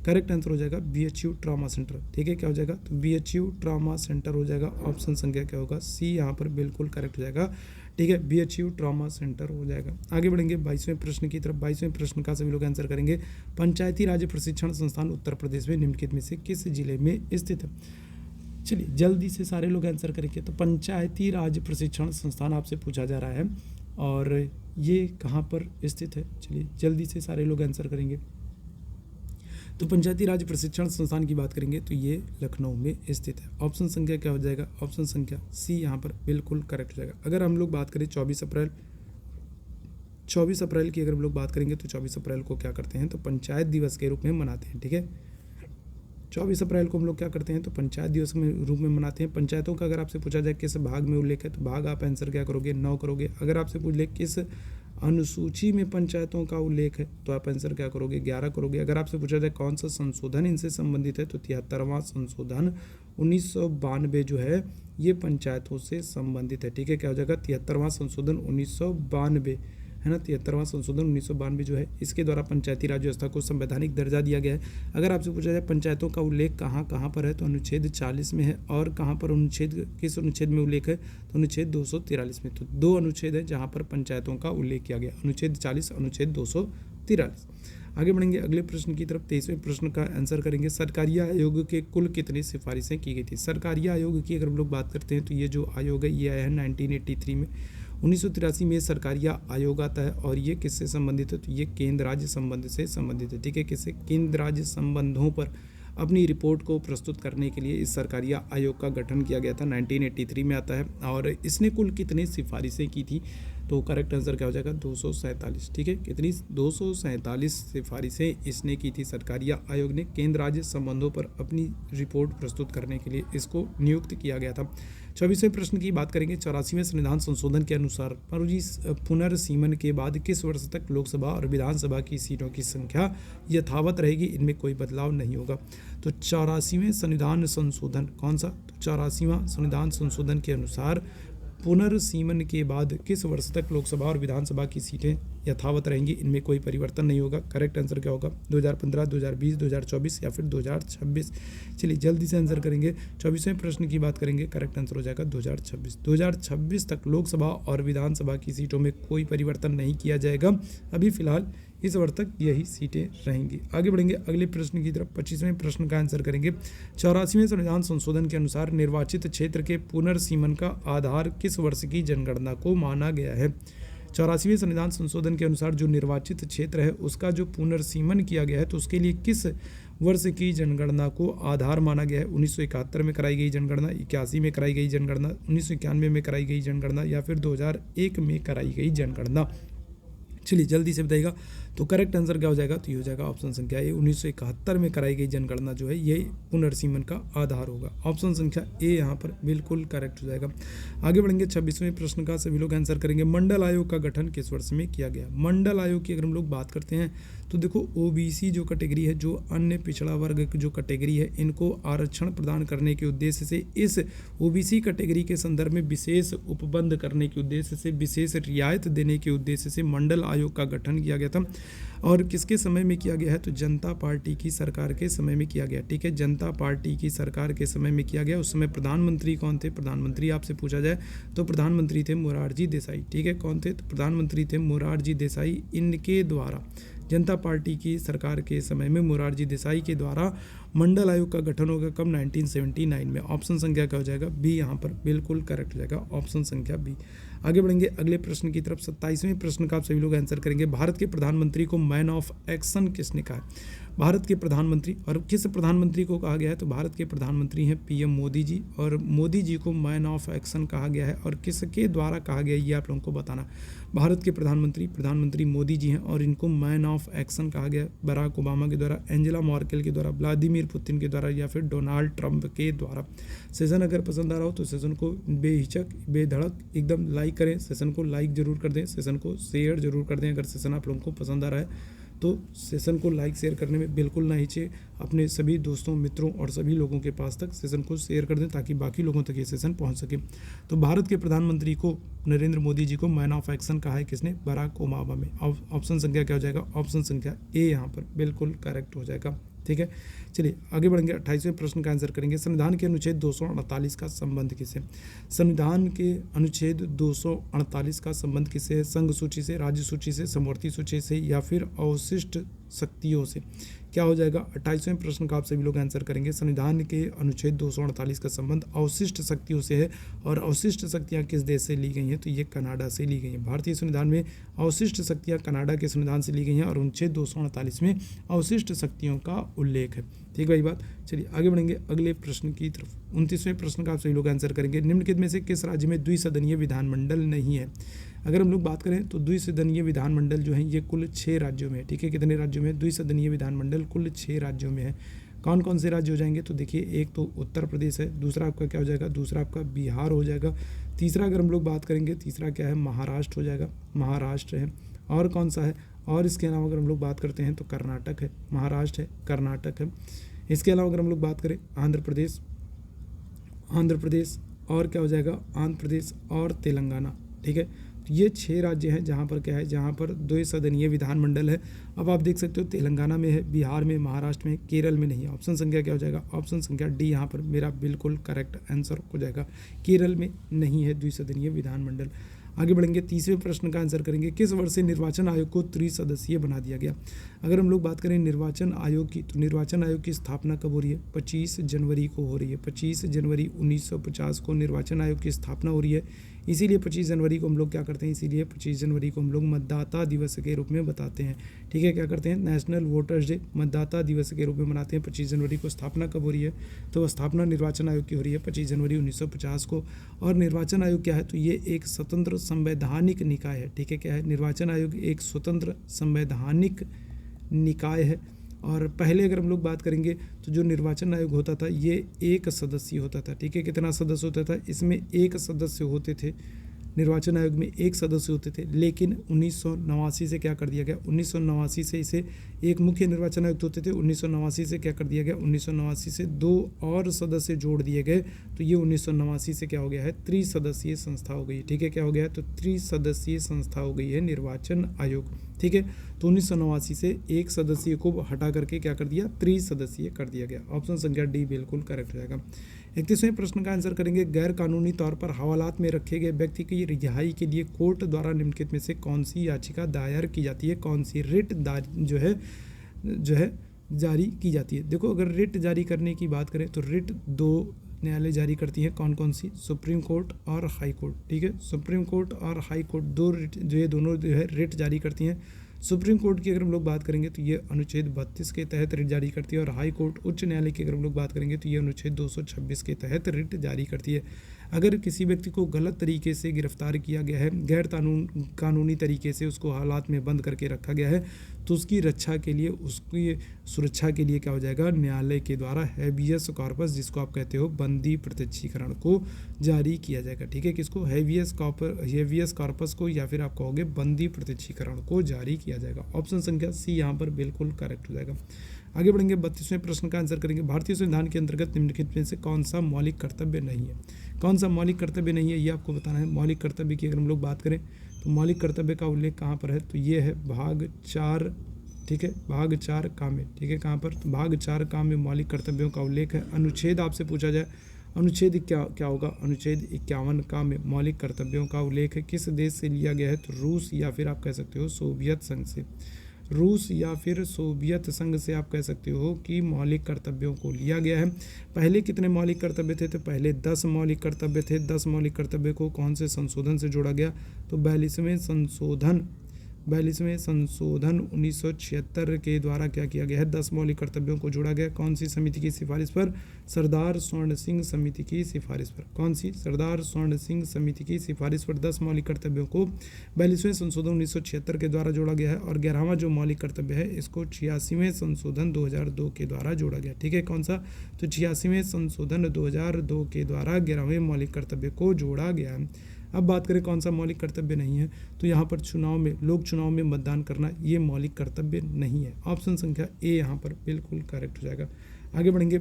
करेक्ट आंसर हो जाएगा बीएचयू ट्रामा सेंटर। ठीक है, क्या हो जाएगा, तो बीएचयू ट्रामा सेंटर हो जाएगा। ऑप्शन संख्या क्या होगा, सी यहाँ पर बिल्कुल करेक्ट हो जाएगा। ठीक है, बीएचयू ट्रामा सेंटर हो जाएगा। आगे बढ़ेंगे 22वें प्रश्न की तरफ। 22वें प्रश्न का सभी लोग आंसर करेंगे। पंचायती राज प्रशिक्षण संस्थान उत्तर प्रदेश में निम्नलिखित में से किस जिले में स्थित है। चलिए जल्दी से सारे लोग आंसर करेंगे। तो पंचायती राज प्रशिक्षण संस्थान आपसे पूछा जा रहा है और ये कहाँ पर स्थित है। चलिए जल्दी से सारे लोग आंसर करेंगे। तो पंचायती राज प्रशिक्षण संस्थान की बात करेंगे तो ये लखनऊ में स्थित है। ऑप्शन संख्या क्या हो जाएगा, ऑप्शन संख्या सी यहाँ पर बिल्कुल करेक्ट हो जाएगा। अगर हम लोग बात करें 24 अप्रैल की अगर हम लोग बात करेंगे तो 24 अप्रैल को क्या करते हैं, तो पंचायत दिवस के रूप में मनाते हैं। ठीक है, 24 अप्रैल को हम लोग क्या करते हैं, तो पंचायत दिवस के रूप में मनाते हैं। पंचायतों का अगर आपसे पूछा जाए किस भाग में उल्लेख है तो भाग आप आंसर क्या करोगे, 9 करोगे। अगर आपसे पूछ ले किस अनुसूची में पंचायतों का उल्लेख है तो आप आंसर क्या करोगे, 11 करोगे। अगर आपसे पूछा जाए कौन सा संशोधन इनसे संबंधित है तो 73वां संशोधन 1992 जो है ये पंचायतों से संबंधित है। ठीक है, क्या हो जाएगा, 73वां संशोधन 1992 है ना। 73वां संशोधन 1992 जो है इसके द्वारा पंचायती राज व्यवस्था को संवैधानिक दर्जा दिया गया है। अगर आपसे पूछा जाए पंचायतों का उल्लेख कहाँ पर है तो अनुच्छेद 40 में है। और कहाँ पर किस अनुच्छेद में उल्लेख है तो अनुच्छेद 243 में। तो 2 अनुच्छेद है जहाँ पर पंचायतों का उल्लेख किया गया, अनुच्छेद 40, अनुच्छेद 243। आगे बढ़ेंगे अगले प्रश्न की तरफ। 23वें प्रश्न का आंसर करेंगे। सरकारिया आयोग के कुल कितनी सिफारिशें की गई थी। सरकारिया आयोग की अगर हम लोग बात करते हैं तो ये जो आयोग है ये आया है 1983 में। 1983 में सरकारिया आयोग आता है और ये किससे संबंधित है तो ये केंद्र राज्य संबंध से संबंधित है। ठीक है, किससे, केंद्र राज्य संबंधों पर अपनी रिपोर्ट को प्रस्तुत करने के लिए इस सरकारिया आयोग का गठन किया गया था। 1983 में आता है और इसने कुल कितनी सिफारिशें की थी तो करेक्ट आंसर क्या हो जाएगा, 247। ठीक है, कितनी, 247 सिफारिशें इसने की थी। सरकारिया आयोग ने केंद्र राज्य संबंधों पर अपनी रिपोर्ट प्रस्तुत करने के लिए इसको नियुक्त किया गया था। 24वें प्रश्न की बात करेंगे। 84वें संविधान संशोधन के अनुसार पुनर्सीमन के बाद किस वर्ष तक लोकसभा और विधानसभा की सीटों की संख्या यथावत रहेगी, इनमें कोई बदलाव नहीं होगा। तो 84वें संविधान संशोधन कौन सा, तो 84वां संविधान संशोधन के अनुसार पुनर्सीमन के बाद किस वर्ष तक लोकसभा और विधानसभा की सीटें यथावत रहेंगी, इनमें कोई परिवर्तन नहीं होगा। करेक्ट आंसर क्या होगा? 2015, 2020, 2024 या फिर 2026। चलिए जल्दी से आंसर करेंगे। 24वें प्रश्न की बात करेंगे, करेक्ट आंसर हो जाएगा 2026। 2026 तक लोकसभा और विधानसभा की सीटों में कोई परिवर्तन नहीं किया जाएगा। अभी फिलहाल इस वर्ष तक यही सीटें रहेंगी। आगे बढ़ेंगे अगले प्रश्न की तरफ। 25वें प्रश्न का आंसर करेंगे। 84वें संविधान संशोधन के अनुसार निर्वाचित क्षेत्र के पुनर्सीमन का आधार किस वर्ष की जनगणना को माना गया है? 84वें संविधान संशोधन के अनुसार जो निर्वाचित क्षेत्र है उसका जो पुनर्सीमन किया गया है तो उसके लिए किस वर्ष की जनगणना को आधार माना गया है? 1971 में कराई गई जनगणना, 81 में कराई गई जनगणना, 1991 में कराई गई जनगणना या फिर 2001 में कराई गई जनगणना? चलिए जल्दी से बताइएगा। तो करेक्ट आंसर क्या हो जाएगा? तो ये हो जाएगा ऑप्शन संख्या ए, 1971 में कराई गई जनगणना जो है ये पुनर्सीमन का आधार होगा। ऑप्शन संख्या ए यहाँ पर बिल्कुल करेक्ट हो जाएगा। आगे बढ़ेंगे 26वें प्रश्न का सभी लोग आंसर करेंगे। मंडल आयोग का गठन किस वर्ष में किया गया? मंडल आयोग की अगर हम लोग बात करते हैं तो देखो ओबीसी जो कैटेगरी है, जो अन्य पिछड़ा वर्ग की जो कैटेगरी है, इनको आरक्षण प्रदान करने के उद्देश्य से इस ओबीसी कैटेगरी के संदर्भ में विशेष उपबंध करने के उद्देश्य से, विशेष रियायत देने के उद्देश्य से मंडल आयोग का गठन किया गया था। और किसके समय में किया गया है? तो जनता पार्टी की सरकार के समय में किया गया। ठीक है, जनता पार्टी की सरकार के समय में किया गया। उस समय प्रधानमंत्री कौन थे? प्रधानमंत्री आपसे पूछा जाए तो प्रधानमंत्री थे मोरारजी देसाई। ठीक है, कौन थे? तो प्रधानमंत्री थे मोरारजी देसाई। इनके द्वारा जनता पार्टी की सरकार के समय में मोरारजी देसाई के द्वारा मंडल आयोग का गठन होगा। कब? 1979 में। ऑप्शन संख्या क्या हो जाएगा? बी यहाँ पर बिल्कुल करेक्ट हो जाएगा। ऑप्शन संख्या बी। आगे बढ़ेंगे अगले प्रश्न की तरफ। 27वें प्रश्न का आप सभी लोग आंसर करेंगे। भारत के प्रधानमंत्री को मैन ऑफ एक्शन किसने कहा? भारत के प्रधानमंत्री, और किस प्रधानमंत्री को कहा गया है? तो भारत के प्रधानमंत्री हैं पीएम मोदी जी, और मोदी जी को मैन ऑफ एक्शन कहा गया है। और किसके द्वारा कहा गया ये आप लोगों को बताना। भारत के प्रधानमंत्री मोदी जी हैं और इनको मैन ऑफ एक्शन कहा गया। बराक ओबामा के द्वारा, एंजेला मर्केल के द्वारा, व्लादिमीर पुतिन के द्वारा या फिर डोनाल्ड ट्रंप के द्वारा। सेशन अगर पसंद आ रहा हो तो सेशन को बेहिचक बेधड़क एकदम लाइक करें। सेशन को लाइक जरूर कर दें, सेशन को शेयर जरूर कर दें। अगर सेशन आप लोगों को पसंद आ रहा है तो सेशन को लाइक शेयर करने में बिल्कुल ना हिचके। अपने सभी दोस्तों, मित्रों और सभी लोगों के पास तक सेशन को शेयर कर दें ताकि बाकी लोगों तक ये सेशन पहुंच सके। तो भारत के प्रधानमंत्री को नरेंद्र मोदी जी को मैन ऑफ एक्शन कहा है किसने? बराक ओबामा में। ऑप्शन संख्या क्या हो जाएगा? ऑप्शन संख्या ए यहाँ पर बिल्कुल करेक्ट हो जाएगा। ठीक है, चलिए आगे बढ़ेंगे। 28वें प्रश्न का आंसर करेंगे। संविधान के अनुच्छेद 248 का संबंध किससे? संविधान के अनुच्छेद 248 का संबंध किससे है? संघ सूची से, राज्य सूची से, समवर्ती सूची से या फिर अवशिष्ट शक्तियों से? क्या हो जाएगा? 28वें प्रश्न का आप सभी लोग आंसर करेंगे। संविधान के अनुच्छेद 248 का संबंध अवशिष्ट शक्तियों से है। और अवशिष्ट शक्तियाँ किस देश से ली गई हैं? तो ये कनाडा से ली गई हैं। भारतीय संविधान में अवशिष्ट शक्तियाँ कनाडा के संविधान से ली गई हैं और अनुच्छेद 248 में अवशिष्ट शक्तियों का उल्लेख है। ठीक भाई बात। चलिए आगे बढ़ेंगे अगले प्रश्न की तरफ। 29वें प्रश्न का आप सभी लोग आंसर करेंगे। निम्नलिखित में से किस राज्य में द्विसदनीय विधानमंडल नहीं है? अगर हम लोग बात करें तो द्विसदनीय विधानमंडल जो है ये कुल 6 राज्यों में है। ठीक है, कितने राज्यों में? द्विसदनीय विधानमंडल कुल 6 राज्यों में है। कौन कौन से राज्य हो जाएंगे? तो देखिए, एक तो उत्तर प्रदेश है, दूसरा आपका क्या हो जाएगा? दूसरा आपका बिहार हो जाएगा। तीसरा अगर हम लोग बात करेंगे, तीसरा क्या है? महाराष्ट्र हो जाएगा, महाराष्ट्र है। और कौन सा है? और इसके अलावा अगर हम लोग बात करते हैं तो कर्नाटक है, महाराष्ट्र है, कर्नाटक है। इसके अलावा अगर हम लोग बात करें आंध्र प्रदेश और क्या हो जाएगा? आंध्र प्रदेश और तेलंगाना। ठीक है, तो ये 6 राज्य हैं जहाँ पर क्या है? जहाँ पर द्विसदनीय विधानमंडल है। अब आप देख सकते हो तेलंगाना में है, बिहार में, महाराष्ट्र में, केरल में नहीं है। ऑप्शन संख्या क्या हो जाएगा? ऑप्शन संख्या डी यहाँ पर मेरा बिल्कुल करेक्ट आंसर हो जाएगा। केरल में नहीं है द्विसदनीय विधानमंडल। आगे बढ़ेंगे 30वें प्रश्न का आंसर करेंगे। किस वर्ष से निर्वाचन आयोग को त्रिसदस्यीय बना दिया गया? अगर हम लोग बात करें निर्वाचन आयोग की तो निर्वाचन आयोग की स्थापना कब हो रही है? 25 जनवरी को हो रही है। 25 जनवरी 1950 को निर्वाचन आयोग की स्थापना हो रही है। इसीलिए 25 जनवरी को हम लोग क्या करते हैं? इसीलिए 25 जनवरी को हम लोग मतदाता दिवस के रूप में बताते हैं। ठीक है, क्या करते हैं? नेशनल वोटर्स डे मतदाता दिवस के रूप में मनाते हैं। 25 जनवरी को स्थापना कब हो रही है? तो स्थापना निर्वाचन आयोग की हो रही है 25 जनवरी 1950 को। और निर्वाचन आयोग क्या है? तो ये एक स्वतंत्र संवैधानिक निकाय है। ठीक है, क्या है? निर्वाचन आयोग एक स्वतंत्र संवैधानिक निकाय है। और पहले अगर हम लोग बात करेंगे तो जो निर्वाचन आयोग होता था ये 1 सदस्य होता था। ठीक है, कितना सदस्य होता था? इसमें 1 सदस्य होते थे निर्वाचन आयोग में 1 सदस्य होते थे, लेकिन 1989 से क्या कर दिया गया, 1989 से इसे एक मुख्य निर्वाचन आयुक्त होते थे, 1989 से क्या कर दिया गया, 1989 से 2 और सदस्य जोड़ दिए गए, तो ये 1989 से क्या हो गया है, त्रिसदस्यीय संस्था हो गई। ठीक है, क्या हो गया है, तो त्रिसदस्यीय संस्था हो गई है निर्वाचन आयोग। ठीक है, तो 1989 से 1 सदस्यीय को हटा करके क्या कर दिया, त्रिसदस्यीय कर दिया गया। ऑप्शन संख्या डी बिल्कुल करेक्ट हो जाएगा। 31वें प्रश्न का आंसर करेंगे, गैर कानूनी तौर पर हवालात में रखे गए व्यक्ति की रिहाई के लिए कोर्ट द्वारा निम्नलिखित में से कौन सी याचिका दायर की जाती है, कौन सी रिट जो है जारी की जाती है। देखो, अगर रिट जारी करने की बात करें तो रिट 2 न्यायालय जारी करती हैं, कौन कौन सी, सुप्रीम कोर्ट और हाई कोर्ट। ठीक है, सुप्रीम कोर्ट और हाई कोर्ट 2 रिट जो ये दोनों जो है रिट जारी करती हैं। सुप्रीम कोर्ट की अगर हम लोग बात करेंगे तो ये अनुच्छेद 32 के तहत रिट जारी करती है, और हाई कोर्ट उच्च न्यायालय की अगर हम लोग बात करेंगे तो ये अनुच्छेद 226 के तहत रिट जारी करती है। अगर किसी व्यक्ति को गलत तरीके से गिरफ्तार किया गया है, गैर कानूनी तरीके से उसको हालात में बंद करके रखा गया है, तो उसकी रक्षा के लिए, उसकी सुरक्षा के लिए क्या हो जाएगा, न्यायालय के द्वारा हैबियस कॉर्पस, जिसको आप कहते हो बंदी प्रत्यक्षीकरण, को जारी किया जाएगा। ठीक है, किसको, हैबियस कॉर्पस को, या फिर आप कहोगे बंदी प्रत्यक्षीकरण को जारी किया जाएगा। ऑप्शन संख्या सी यहाँ पर बिल्कुल करेक्ट हो जाएगा। आगे बढ़ेंगे, 32वें प्रश्न का आंसर करेंगे, भारतीय संविधान के अंतर्गत निम्नलिखित में से कौन सा मौलिक कर्तव्य नहीं है। कौन सा मौलिक कर्तव्य नहीं है, ये आपको बताना है। मौलिक कर्तव्य की अगर हम लोग बात करें तो मौलिक कर्तव्य का उल्लेख कहाँ पर है, तो ये है भाग 4। ठीक है, भाग 4 का में। ठीक है, कहाँ पर, तो भाग 4 का में मौलिक कर्तव्यों का उल्लेख है। अनुच्छेद आपसे पूछा जाए, अनुच्छेद क्या होगा, अनुच्छेद 51 का में मौलिक कर्तव्यों का उल्लेख है। किस देश से लिया गया है, तो रूस या फिर आप कह सकते हो सोवियत संघ से। रूस या फिर सोवियत संघ से आप कह सकते हो कि मौलिक कर्तव्यों को लिया गया है। पहले कितने मौलिक कर्तव्य थे, तो पहले 10 मौलिक कर्तव्य थे। 10 मौलिक कर्तव्य को कौन से संशोधन से जोड़ा गया, तो 42वें संशोधन 1976 के द्वारा क्या किया गया है, 10 मौलिक कर्तव्यों को जोड़ा गया। कौन सी समिति की सिफारिश पर, सरदार स्वर्ण सिंह समिति की सिफारिश पर। कौन सी, सरदार स्वर्ण सिंह समिति की सिफारिश पर 10 मौलिक कर्तव्यों को 42वें संशोधन 1976 के द्वारा जोड़ा गया है। और 11वां जो मौलिक कर्तव्य है, इसको 86वें संशोधन 2002 के द्वारा जोड़ा गया। ठीक है, कौन सा, तो 86वें संशोधन 2002 के द्वारा 11वें मौलिक कर्तव्य को जोड़ा गया है। अब बात करें कौन सा मौलिक कर्तव्य नहीं है, तो यहाँ पर लोक चुनाव में मतदान करना, ये मौलिक कर्तव्य नहीं है। ऑप्शन संख्या ए यहाँ पर बिल्कुल करेक्ट हो जाएगा। आगे बढ़ेंगे,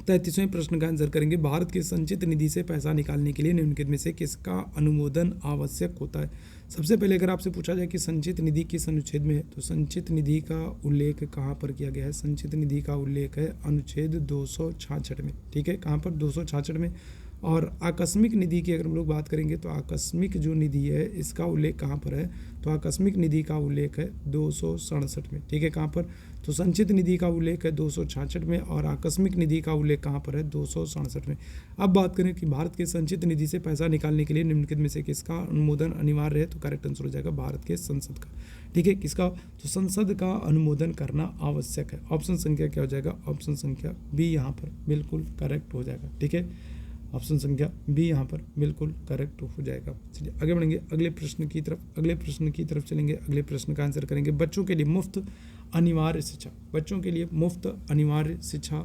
33वें प्रश्न का आंसर करेंगे, भारत के संचित निधि से पैसा निकालने के लिए निम्नलिखित में से किसका अनुमोदन आवश्यक होता है। सबसे पहले अगर आपसे पूछा जाए कि संचित निधि किस अनुच्छेद में है, तो संचित निधि का उल्लेख कहाँ पर किया गया है, संचित निधि का उल्लेख है अनुच्छेद 266 में। ठीक है, कहाँ पर, 266 में। और आकस्मिक निधि की अगर हम लोग बात करेंगे तो आकस्मिक जो निधि है, इसका उल्लेख कहाँ पर है, तो आकस्मिक निधि का उल्लेख है 267 में। ठीक है, कहाँ पर, तो संचित निधि का उल्लेख है 266 में, और आकस्मिक निधि का उल्लेख कहाँ पर है, 267 में। अब बात करें कि भारत के संचित निधि से पैसा निकालने के लिए निम्नलिखित में से किसका अनुमोदन अनिवार्य है, तो करेक्ट आंसर हो जाएगा भारत के संसद का। ठीक है, किसका, तो संसद का अनुमोदन करना आवश्यक है। ऑप्शन संख्या क्या हो जाएगा, ऑप्शन संख्या बी यहाँ पर बिल्कुल करेक्ट हो जाएगा। ठीक है, ऑप्शन संख्या बी यहाँ पर बिल्कुल करेक्ट हो जाएगा। चलिए आगे बढ़ेंगे, अगले प्रश्न की तरफ चलेंगे। अगले प्रश्न का आंसर करेंगे, बच्चों के लिए मुफ्त अनिवार्य शिक्षा, बच्चों के लिए मुफ्त अनिवार्य शिक्षा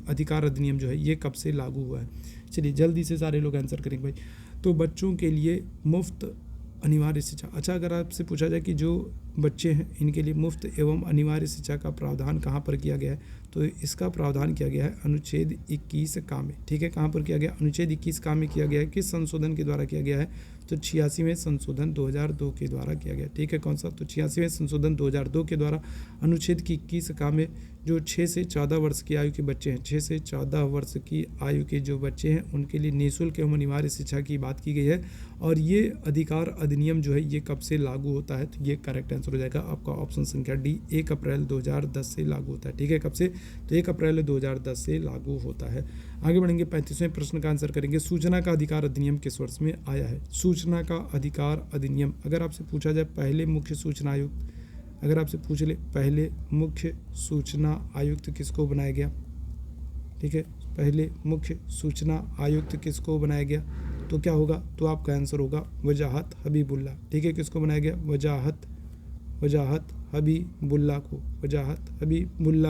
अधिकार अधिनियम जो है, ये कब से लागू हुआ है। चलिए जल्दी से सारे लोग आंसर करेंगे भाई। तो बच्चों के लिए मुफ्त अनिवार्य शिक्षा, अच्छा अगर आपसे पूछा जाए कि जो बच्चे हैं इनके लिए मुफ्त एवं अनिवार्य शिक्षा का प्रावधान कहाँ पर किया गया है, तो इसका प्रावधान किया गया है अनुच्छेद 21 का में। ठीक है, कहाँ पर किया गया, अनुच्छेद 21 का में किया गया है। किस संशोधन के द्वारा किया गया है, तो 86वें संशोधन 2002 के द्वारा किया गया। ठीक है, कौन सा, तो 86वें संशोधन 2002 के द्वारा अनुच्छेद की 21 का में जो 6 से 14 वर्ष की आयु के बच्चे हैं, 6 से 14 वर्ष की आयु के जो बच्चे हैं उनके लिए निःशुल्क एवं अनिवार्य शिक्षा की बात की गई है। और ये अधिकार अधिनियम जो है ये कब से लागू होता है, तो ये करेक्ट आंसर हो जाएगा आपका ऑप्शन संख्या डी, 1 अप्रैल 2010 से लागू होता है। ठीक है, कब से, तो 1 अप्रैल 2010 से लागू होता है। आगे बढ़ेंगे, 35वें प्रश्न का आंसर करेंगे, सूचना का अधिकार अधिनियम किस वर्ष में आया है। सूचना का अधिकार अधिनियम, अगर आपसे पूछा जाए पहले मुख्य सूचना आयुक्त, अगर आपसे पूछ ले पहले मुख्य सूचना आयुक्त किसको बनाया गया। ठीक है, पहले मुख्य सूचना आयुक्त किसको बनाया गया, तो क्या होगा, तो आपका आंसर होगा वजाहत हबीबुल्लाह। ठीक है, किसको बनाया गया, वजाहत हबीबुल्ला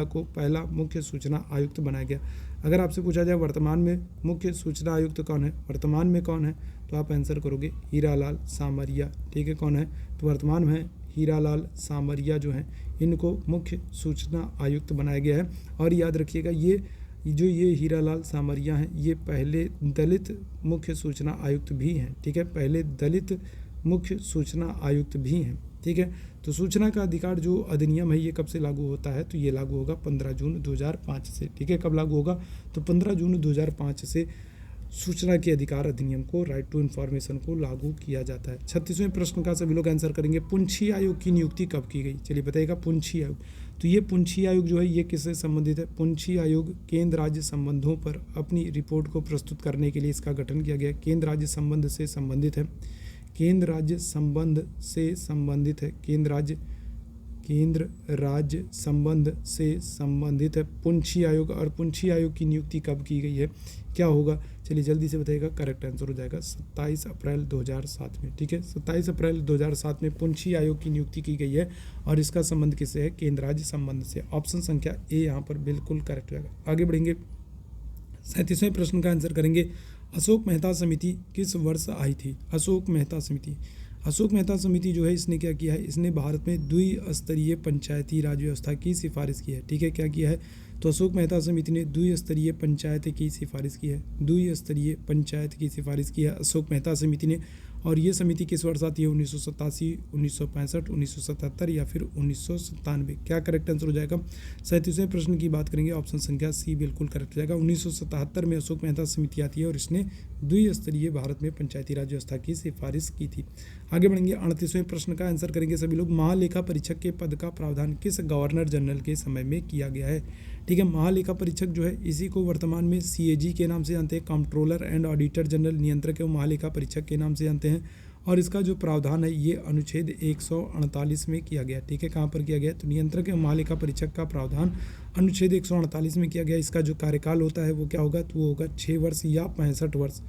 को पहला मुख्य सूचना आयुक्त बनाया गया। अगर आपसे पूछा जाए वर्तमान में मुख्य सूचना आयुक्त कौन है, वर्तमान में कौन है, तो आप आंसर करोगे हीरालाल सामरिया। ठीक है, कौन है, तो वर्तमान में हीरालाल सामरिया जो हैं इनको मुख्य सूचना आयुक्त बनाया गया है। और याद रखिएगा ये हीरालाल सामरिया हैं ये पहले दलित मुख्य सूचना आयुक्त भी हैं। ठीक है, पहले दलित मुख्य सूचना आयुक्त भी हैं। ठीक है, तो सूचना का अधिकार जो अधिनियम है ये कब से लागू होता है, तो ये लागू होगा 15 जून 2005 से। ठीक है, कब लागू होगा, तो 15 जून 2005 से सूचना के अधिकार अधिनियम को, राइट टू इन्फॉर्मेशन को लागू किया जाता है। 36वें प्रश्न का सभी लोग आंसर करेंगे, पुंछी आयोग की नियुक्ति कब की गई। चलिए बताइएगा, पुंछी आयोग, तो ये पुंछी आयोग जो है ये किससे संबंधित है, पुंछी आयोग केंद्र राज्य संबंधों पर अपनी रिपोर्ट को प्रस्तुत करने के लिए इसका गठन किया गया। केंद्र राज्य संबंध से संबंधित है, केंद्र राज्य संबंध से संबंधित है, केंद्र राज्य संबंध से संबंधित है पुंछी आयोग। और पुंछी आयोग की नियुक्ति कब की गई है, क्या होगा, चलिए जल्दी से बताइएगा। करेक्ट आंसर हो जाएगा 27 अप्रैल 2007 में। ठीक है, 27 अप्रैल 2007 में पुंछी आयोग की नियुक्ति की गई है और इसका संबंध किससे है, केंद्र राज्य संबंध से। ऑप्शन संख्या ए यहाँ पर बिल्कुल करेक्ट रहेगा। आगे बढ़ेंगे, 37वें प्रश्न का आंसर करेंगे, अशोक मेहता समिति किस वर्ष आई थी। अशोक मेहता समिति जो है इसने क्या किया है, इसने भारत में द्विस्तरीय पंचायती राज व्यवस्था की सिफारिश की है। ठीक है, क्या किया है, तो अशोक मेहता समिति ने द्विस्तरीय पंचायत की सिफारिश की है, द्विस्तरीय पंचायत की सिफारिश की है अशोक मेहता समिति ने। और ये समिति किस वर्ष आती है, 1987, 1965, 1977 या फिर 1997। क्या करेक्ट आंसर हो जाएगा। 37वें प्रश्न की बात करेंगे, ऑप्शन संख्या सी बिल्कुल करेक्ट हो जाएगा। 1977 में अशोक मेहता समिति आती है और इसने द्विस्तरीय भारत में पंचायती राज व्यवस्था की सिफारिश की थी। आगे बढ़ेंगे, 38वें प्रश्न का आंसर करेंगे सभी लोग, महालेखा परीक्षक के पद का प्रावधान किस गवर्नर जनरल के समय में किया गया है। ठीक है, महालेखा परीक्षक जो है इसी को वर्तमान में CAG के नाम से जानते हैं, कंट्रोलर एंड ऑडिटर जनरल, नियंत्रक एवं महालेखा परीक्षक के नाम से जानते हैं। और इसका जो प्रावधान है ये अनुच्छेद 148 में किया गया। ठीक है, कहाँ पर किया गया, तो नियंत्रक एवं महालेखा परीक्षक का प्रावधान अनुच्छेद 148 में किया गया। इसका जो कार्यकाल होता है वो क्या होगा, तो वो होगा 6 वर्ष या 65 वर्ष,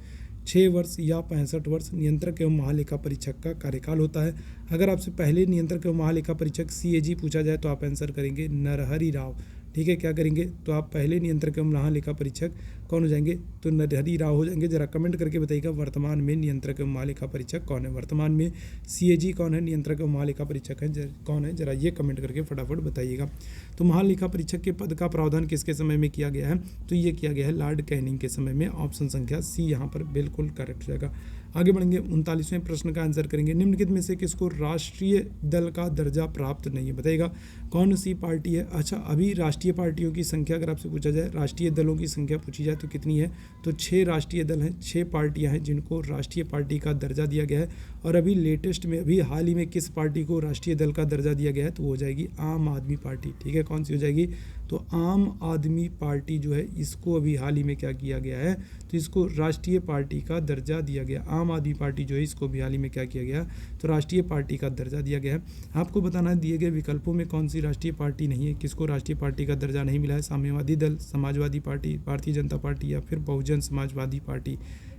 6 वर्ष या 65 वर्ष नियंत्रक एवं महालेखा परीक्षक का कार्यकाल होता है। अगर आपसे पहले नियंत्रक एवं महालेखा परीक्षक CAG पूछा जाए तो आप आंसर करेंगे नरहरि राव। ठीक है, क्या करेंगे, तो आप पहले नियंत्रक एवं महालेखा परीक्षक कौन हो जाएंगे, तो नरहरि राव हो जाएंगे। जरा कमेंट करके बताइएगा वर्तमान में नियंत्रक एवं महालेखा परीक्षक कौन है, वर्तमान में CAG कौन है, नियंत्रक एवं महालेखा परीक्षक है कौन है, जरा ये कमेंट करके फटाफट बताइएगा। तो महालेखा परीक्षक के पद का प्रावधान किसके समय में किया गया है, तो ये किया गया है लॉर्ड कैनिंग के समय में। ऑप्शन संख्या सी यहाँ पर बिल्कुल करेक्ट हो जाएगा। आगे बढ़ेंगे, 39वें प्रश्न का आंसर करेंगे, निम्नलिखित में से किसको राष्ट्रीय दल का दर्जा प्राप्त नहीं है, बताइएगा कौन सी पार्टी है। अच्छा, अभी राष्ट्रीय पार्टियों की संख्या अगर आपसे पूछा जाए, राष्ट्रीय दलों की संख्या पूछी जाए तो कितनी है, तो 6 राष्ट्रीय दल हैं, 6 पार्टियां हैं जिनको राष्ट्रीय पार्टी का दर्जा दिया गया है। और अभी लेटेस्ट में, अभी हाल ही में किस पार्टी को राष्ट्रीय दल का दर्जा दिया गया है, तो वो हो जाएगी आम आदमी पार्टी। ठीक है, कौन सी हो जाएगी, तो आम आदमी पार्टी जो है इसको अभी हाल ही में क्या किया गया है, तो इसको राष्ट्रीय पार्टी का दर्जा दिया गया। आम आदमी पार्टी जो है इसको भी हाल ही में क्या किया गया, तो राष्ट्रीय पार्टी का दर्जा दिया गया है। आपको बताना है दिए गए विकल्पों में कौन सी राष्ट्रीय पार्टी नहीं है, किसको राष्ट्रीय पार्टी का दर्जा नहीं मिला है, साम्यवादी दल, समाजवादी पार्टी, भारतीय जनता पार्टी या फिर Bahujan Samajwadi party.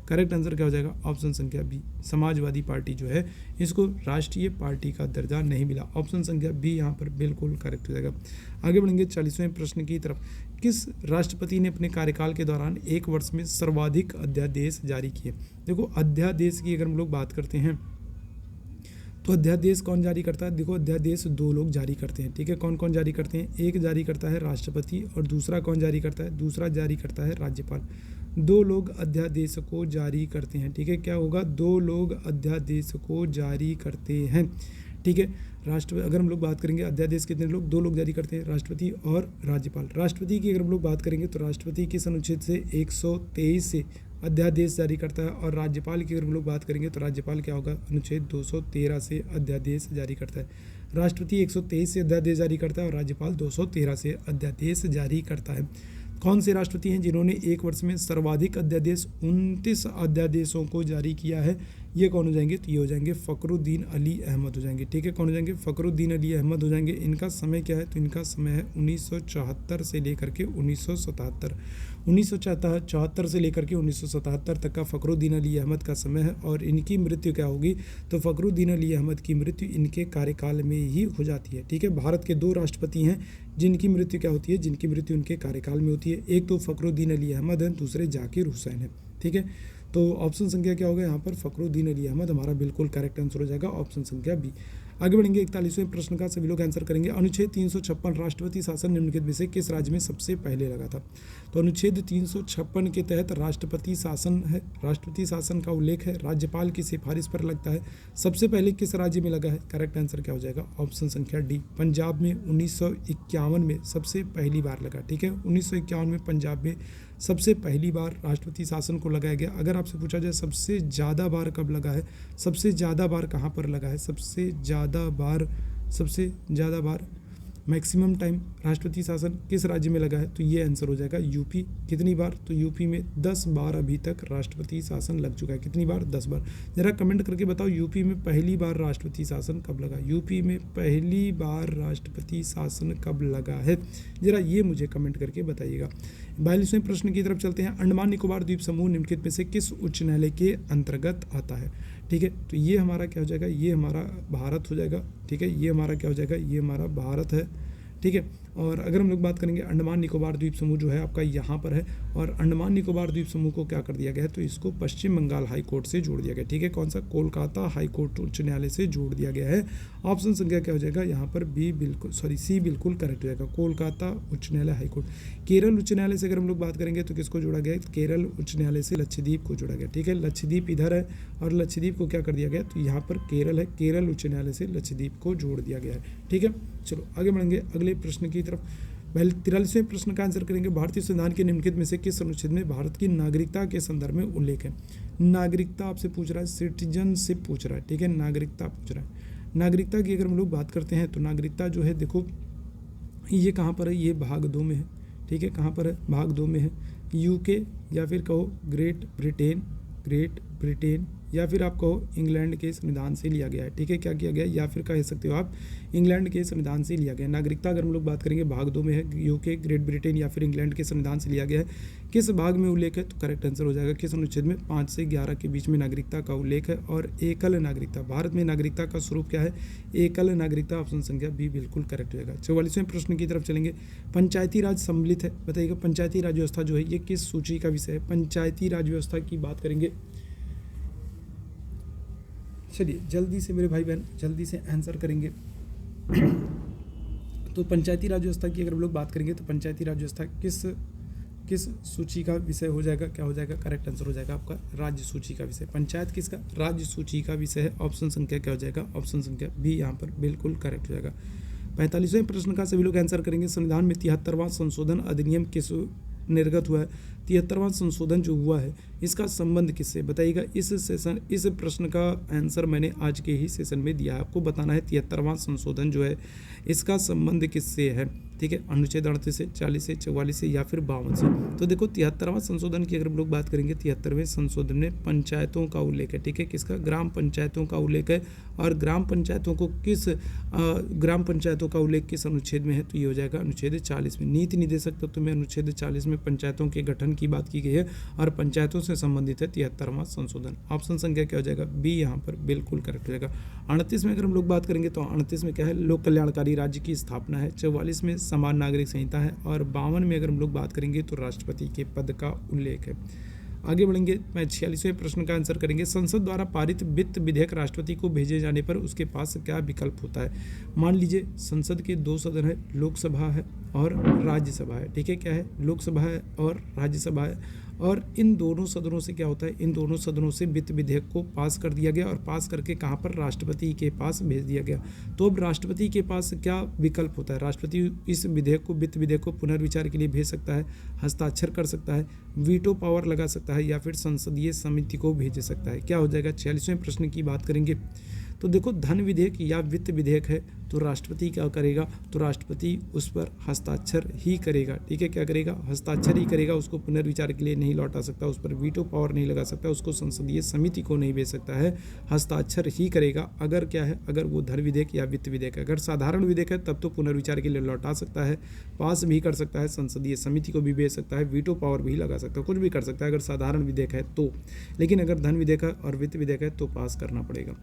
Correct answer क्या हो जाएगा, ऑप्शन संख्या बी, समाजवादी पार्टी जो है इसको राष्ट्रीय पार्टी का दर्जा नहीं मिला। ऑप्शन संख्या बी यहाँ पर बिल्कुल करेक्ट हो जाएगा। आगे बढ़ेंगे 40वें प्रश्न की तरफ, किस राष्ट्रपति ने अपने कार्यकाल के दौरान 1 वर्ष में सर्वाधिक अध्यादेश जारी किए। देखो, अध्यादेश की अगर हम लोग बात करते हैं तो अध्यादेश कौन जारी करता है, देखो अध्यादेश 2 लोग जारी करते हैं। ठीक है, कौन कौन जारी करते हैं, एक जारी करता है राष्ट्रपति और दूसरा कौन जारी करता है, दूसरा जारी करता है राज्यपाल। 2 लोग अध्यादेश को जारी करते हैं। ठीक है, क्या होगा, 2 लोग अध्यादेश को जारी करते हैं। ठीक है, अगर हम लोग बात करेंगे अध्यादेश कितने लोग, 2 लोग जारी करते हैं, राष्ट्रपति और राज्यपाल। राष्ट्रपति की अगर हम लोग बात करेंगे तो राष्ट्रपति किस अनुच्छेद से 123 से अध्यादेश जारी करता है, और राज्यपाल की अगर हम लोग बात करेंगे तो राज्यपाल क्या होगा, अनुच्छेद 213 से अध्यादेश जारी करता है। राष्ट्रपति 123 से अध्यादेश जारी करता है और राज्यपाल 213 से अध्यादेश जारी करता है। कौन से राष्ट्रपति हैं जिन्होंने 1 वर्ष में सर्वाधिक अध्यादेश 29 अध्यादेशों को जारी किया है, ये कौन हो जाएंगे, तो ये हो जाएंगे फ़खरुद्दीन अली अहमद हो जाएंगे। ठीक है, कौन हो जाएंगे, फ़खरुद्दीन अली अहमद हो जाएंगे। इनका समय क्या है, तो इनका समय है 1974 से लेकर के 1977, 1974 से लेकर के 1977 तक का फ़खरुद्दीन अली अहमद का समय है। और इनकी मृत्यु क्या होगी, तो फ़खरुद्दीन अली अहमद की मृत्यु इनके कार्यकाल में ही हो जाती है। ठीक है, भारत के 2 राष्ट्रपति हैं जिनकी मृत्यु क्या होती है, जिनकी मृत्यु उनके कार्यकाल में होती है। एक तो फ़खरुद्दीन अली अहमद है, दूसरे जाकिर हुसैन है। ठीक है, तो ऑप्शन संख्या क्या होगा यहाँ पर, फ़खरुद्दीन अली अहमद हमारा बिल्कुल करेक्ट आंसर हो जाएगा, ऑप्शन संख्या बी। आगे बढ़ेंगे, 41वें प्रश्न का सभी लोग आंसर करेंगे। अनुच्छेद 356 राष्ट्रपति शासन निम्नलिखित में से किस राज्य में सबसे पहले लगा था। तो अनुच्छेद 356 के तहत राष्ट्रपति शासन है, राष्ट्रपति शासन का उल्लेख है, राज्यपाल की सिफारिश पर लगता है। सबसे पहले किस राज्य में लगा है, करेक्ट आंसर क्या हो जाएगा, ऑप्शन संख्या डी, पंजाब में 1951 में सबसे पहली बार लगा। ठीक है, 1951 में पंजाब में सबसे पहली बार राष्ट्रपति शासन को लगाया गया। अगर आपसे पूछा जाए सबसे ज़्यादा बार कब लगा है, सबसे ज़्यादा बार कहाँ पर लगा है, सबसे ज़्यादा बार मैक्सिमम टाइम राष्ट्रपति शासन किस राज्य में लगा है, तो ये आंसर हो जाएगा यूपी। कितनी बार, तो यूपी में 10 बार अभी तक राष्ट्रपति शासन लग चुका है। कितनी बार, 10 बार। जरा कमेंट करके बताओ यूपी में पहली बार राष्ट्रपति शासन कब लगा, यूपी में पहली बार राष्ट्रपति शासन कब लगा है, जरा ये मुझे कमेंट करके बताइएगा। 42वें प्रश्न की तरफ चलते हैं। अंडमान निकोबार द्वीप समूह निम्नलिखित में से किस उच्च न्यायालय के अंतर्गत आता है। ठीक है, तो ये हमारा क्या हो जाएगा, ये हमारा भारत हो जाएगा। ठीक है, ये हमारा क्या हो जाएगा, ये हमारा भारत है। ठीक है, और अगर हम लोग बात करेंगे अंडमान निकोबार द्वीप समूह जो है आपका यहाँ पर है, और अंडमान निकोबार द्वीप समूह को क्या कर दिया गया है, तो इसको पश्चिम बंगाल हाई कोर्ट से जोड़ दिया गया। ठीक है, कौन सा, कोलकाता हाई कोर्ट उच्च न्यायालय से जोड़ दिया गया है। ऑप्शन संख्या क्या हो जाएगा यहाँ पर, सी बिल्कुल करेक्ट हो जाएगा, कोलकाता उच्च न्यायालय हाई कोर्ट। केरल उच्च न्यायालय से अगर हम लोग बात करेंगे तो किसको जोड़ा गया है, केरल उच्च न्यायालय से लक्षद्वीप को जोड़ा गया। ठीक है, लक्षद्वीप इधर है और लक्षद्वीप को क्या कर दिया गया, तो यहाँ पर केरल है, केरल उच्च न्यायालय से लक्षद्वीप को जोड़ दिया गया है। ठीक है, चलो आगे बढ़ेंगे अगले प्रश्न की तरफ। 43वें प्रश्न का आंसर करेंगे। भारतीय संविधान के निम्नलिखित में से किस अनुच्छेद में भारत की नागरिकता के संदर्भ में उल्लेख है। नागरिकता आपसे पूछ रहा है, सिटीजनशिप पूछ रहा है। ठीक है, नागरिकता पूछ रहा है। नागरिकता की अगर हम लोग बात करते हैं तो नागरिकता जो है, देखो ये कहाँ पर है, ये भाग 2 में है। ठीक है, कहाँ पर है, भाग 2 में है। यूके या फिर कहो ग्रेट ब्रिटेन या फिर आप कहो इंग्लैंड के संविधान से लिया गया है। ठीक है, क्या किया गया, या फिर कह सकते हो आप इंग्लैंड के संविधान से लिया गया। नागरिकता अगर हम लोग बात करेंगे भाग 2 में है, यूके, ग्रेट ब्रिटेन या फिर इंग्लैंड के संविधान से लिया गया है। किस भाग में उल्लेख है, तो करेक्ट आंसर हो जाएगा किस अनुच्छेद में, 5 से 11 के बीच में नागरिकता का उल्लेख है। और एकल नागरिकता, भारत में नागरिकता का स्वरूप क्या है, एकल नागरिकता, ऑप्शन संख्या बी बिल्कुल करेक्ट हो जाएगा। 44वें प्रश्न की तरफ चलेंगे। पंचायती राज सम्मिलित है, बताइएगा पंचायती राज व्यवस्था जो है ये किस सूची का विषय है। पंचायती राज व्यवस्था की बात करेंगे, चलिए जल्दी से मेरे भाई बहन जल्दी से आंसर करेंगे। तो पंचायती राज व्यवस्था की अगर हम लोग बात करेंगे तो पंचायती राज व्यवस्था किस सूची का विषय हो जाएगा, क्या हो जाएगा, करेक्ट आंसर हो जाएगा आपका राज्य सूची का विषय। पंचायत किसका, राज्य सूची का विषय है। ऑप्शन संख्या क्या हो जाएगा, ऑप्शन संख्या बी यहाँ पर बिल्कुल करेक्ट हो जाएगा। 45वें प्रश्न का सभी लोग आंसर करेंगे। संविधान में 73वां संशोधन अधिनियम किस निर्गत हुआ है। 73वां संशोधन जो हुआ है इसका संबंध किससे, बताइएगा। इस प्रश्न का आंसर मैंने आज के ही सेशन में दिया है, आपको बताना है 73वां संशोधन जो है इसका संबंध किससे है। ठीक है, अनुच्छेद 38 से, 40 से, 44 से या फिर 52 से। तो देखो 73वां संशोधन की अगर हम लोग बात करेंगे, 73वें संशोधन में पंचायतों का उल्लेख है। ठीक है, किसका, ग्राम पंचायतों का उल्लेख है। और ग्राम पंचायतों का उल्लेख किस अनुच्छेद में है, तो ये हो जाएगा अनुच्छेद 40 में। नीति निर्देशक तत्व में अनुच्छेद 40 में पंचायतों के गठन की बात की गई है और पंचायतों से संबंधित है 73वां संशोधन। ऑप्शन संख्या क्या हो जाएगा, बी यहाँ पर बिल्कुल करेक्ट हो जाएगा। 38 में अगर हम लोग बात करेंगे तो 38 में क्या है, लोक कल्याणकारी राज्य की स्थापना है। 44 में समान नागरिक संहिता है और 52 में अगर हम लोग बात करेंगे तो राष्ट्रपति के पद का उल्लेख है। आगे बढ़ेंगे, मैं 46वें प्रश्न का आंसर करेंगे। संसद द्वारा पारित वित्त विधेयक राष्ट्रपति को भेजे जाने पर उसके पास क्या विकल्प होता है। मान लीजिए संसद के 2 सदन है, लोकसभा है और राज्यसभा है। ठीक है, क्या है, लोकसभा है और राज्यसभा है। और इन दोनों सदनों से क्या होता है, इन दोनों सदनों से वित्त विधेयक को पास कर दिया गया और पास करके कहाँ पर, राष्ट्रपति के पास भेज दिया गया। तो अब राष्ट्रपति के पास क्या विकल्प होता है, राष्ट्रपति इस विधेयक को, वित्त विधेयक को पुनर्विचार के लिए भेज सकता है, हस्ताक्षर कर सकता है, वीटो पावर लगा सकता है या फिर संसदीय समिति को भेज सकता है। क्या हो जाएगा, 46वें प्रश्न की बात करेंगे तो देखो धन विधेयक या वित्त विधेयक है तो राष्ट्रपति क्या करेगा, तो राष्ट्रपति उस पर हस्ताक्षर ही करेगा। ठीक है, क्या करेगा, हस्ताक्षर ही करेगा, उसको पुनर्विचार के लिए नहीं लौटा सकता, उस पर वीटो पावर नहीं लगा सकता, उसको संसदीय समिति को नहीं भेज सकता है, हस्ताक्षर ही करेगा। अगर क्या है, अगर वो धन विधेयक या वित्त विधेयक है, अगर साधारण विधेयक है तब तो पुनर्विचार के लिए लौटा सकता है, पास भी कर सकता है, संसदीय समिति को भी भेज सकता है, वीटो पावर भी लगा सकता है, कुछ भी कर सकता है अगर साधारण विधेयक है तो। लेकिन अगर धन विधेयक और वित्त विधेयक है तो पास करना पड़ेगा।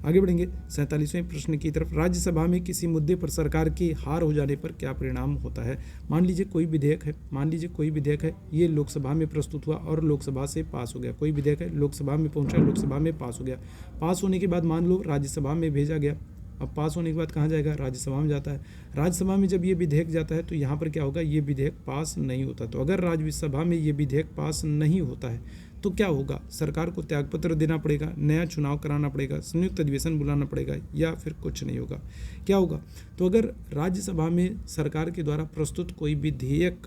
आगे बढ़ेंगे 47वें प्रश्न की तरफ। राज्यसभा में किसी मुद्दे पर सरकार की हार हो जाने पर क्या परिणाम होता है। मान लीजिए कोई विधेयक है, ये लोकसभा में प्रस्तुत हुआ और लोकसभा से पास हो गया। कोई विधेयक है, लोकसभा में पहुंचा, लोकसभा में पास हो गया। पास होने के बाद मान लो राज्यसभा में भेजा गया। अब पास होने के बाद कहाँ जाएगा, राज्यसभा में जाता है। राज्यसभा में जब ये विधेयक जाता है तो यहाँ पर क्या होगा, ये विधेयक पास नहीं होता। तो अगर राज्यसभा में ये विधेयक पास नहीं होता है तो क्या होगा, सरकार को त्यागपत्र देना पड़ेगा, नया चुनाव कराना पड़ेगा, संयुक्त अधिवेशन बुलाना पड़ेगा, या फिर कुछ नहीं होगा। क्या होगा, तो अगर राज्यसभा में सरकार के द्वारा प्रस्तुत कोई विधेयक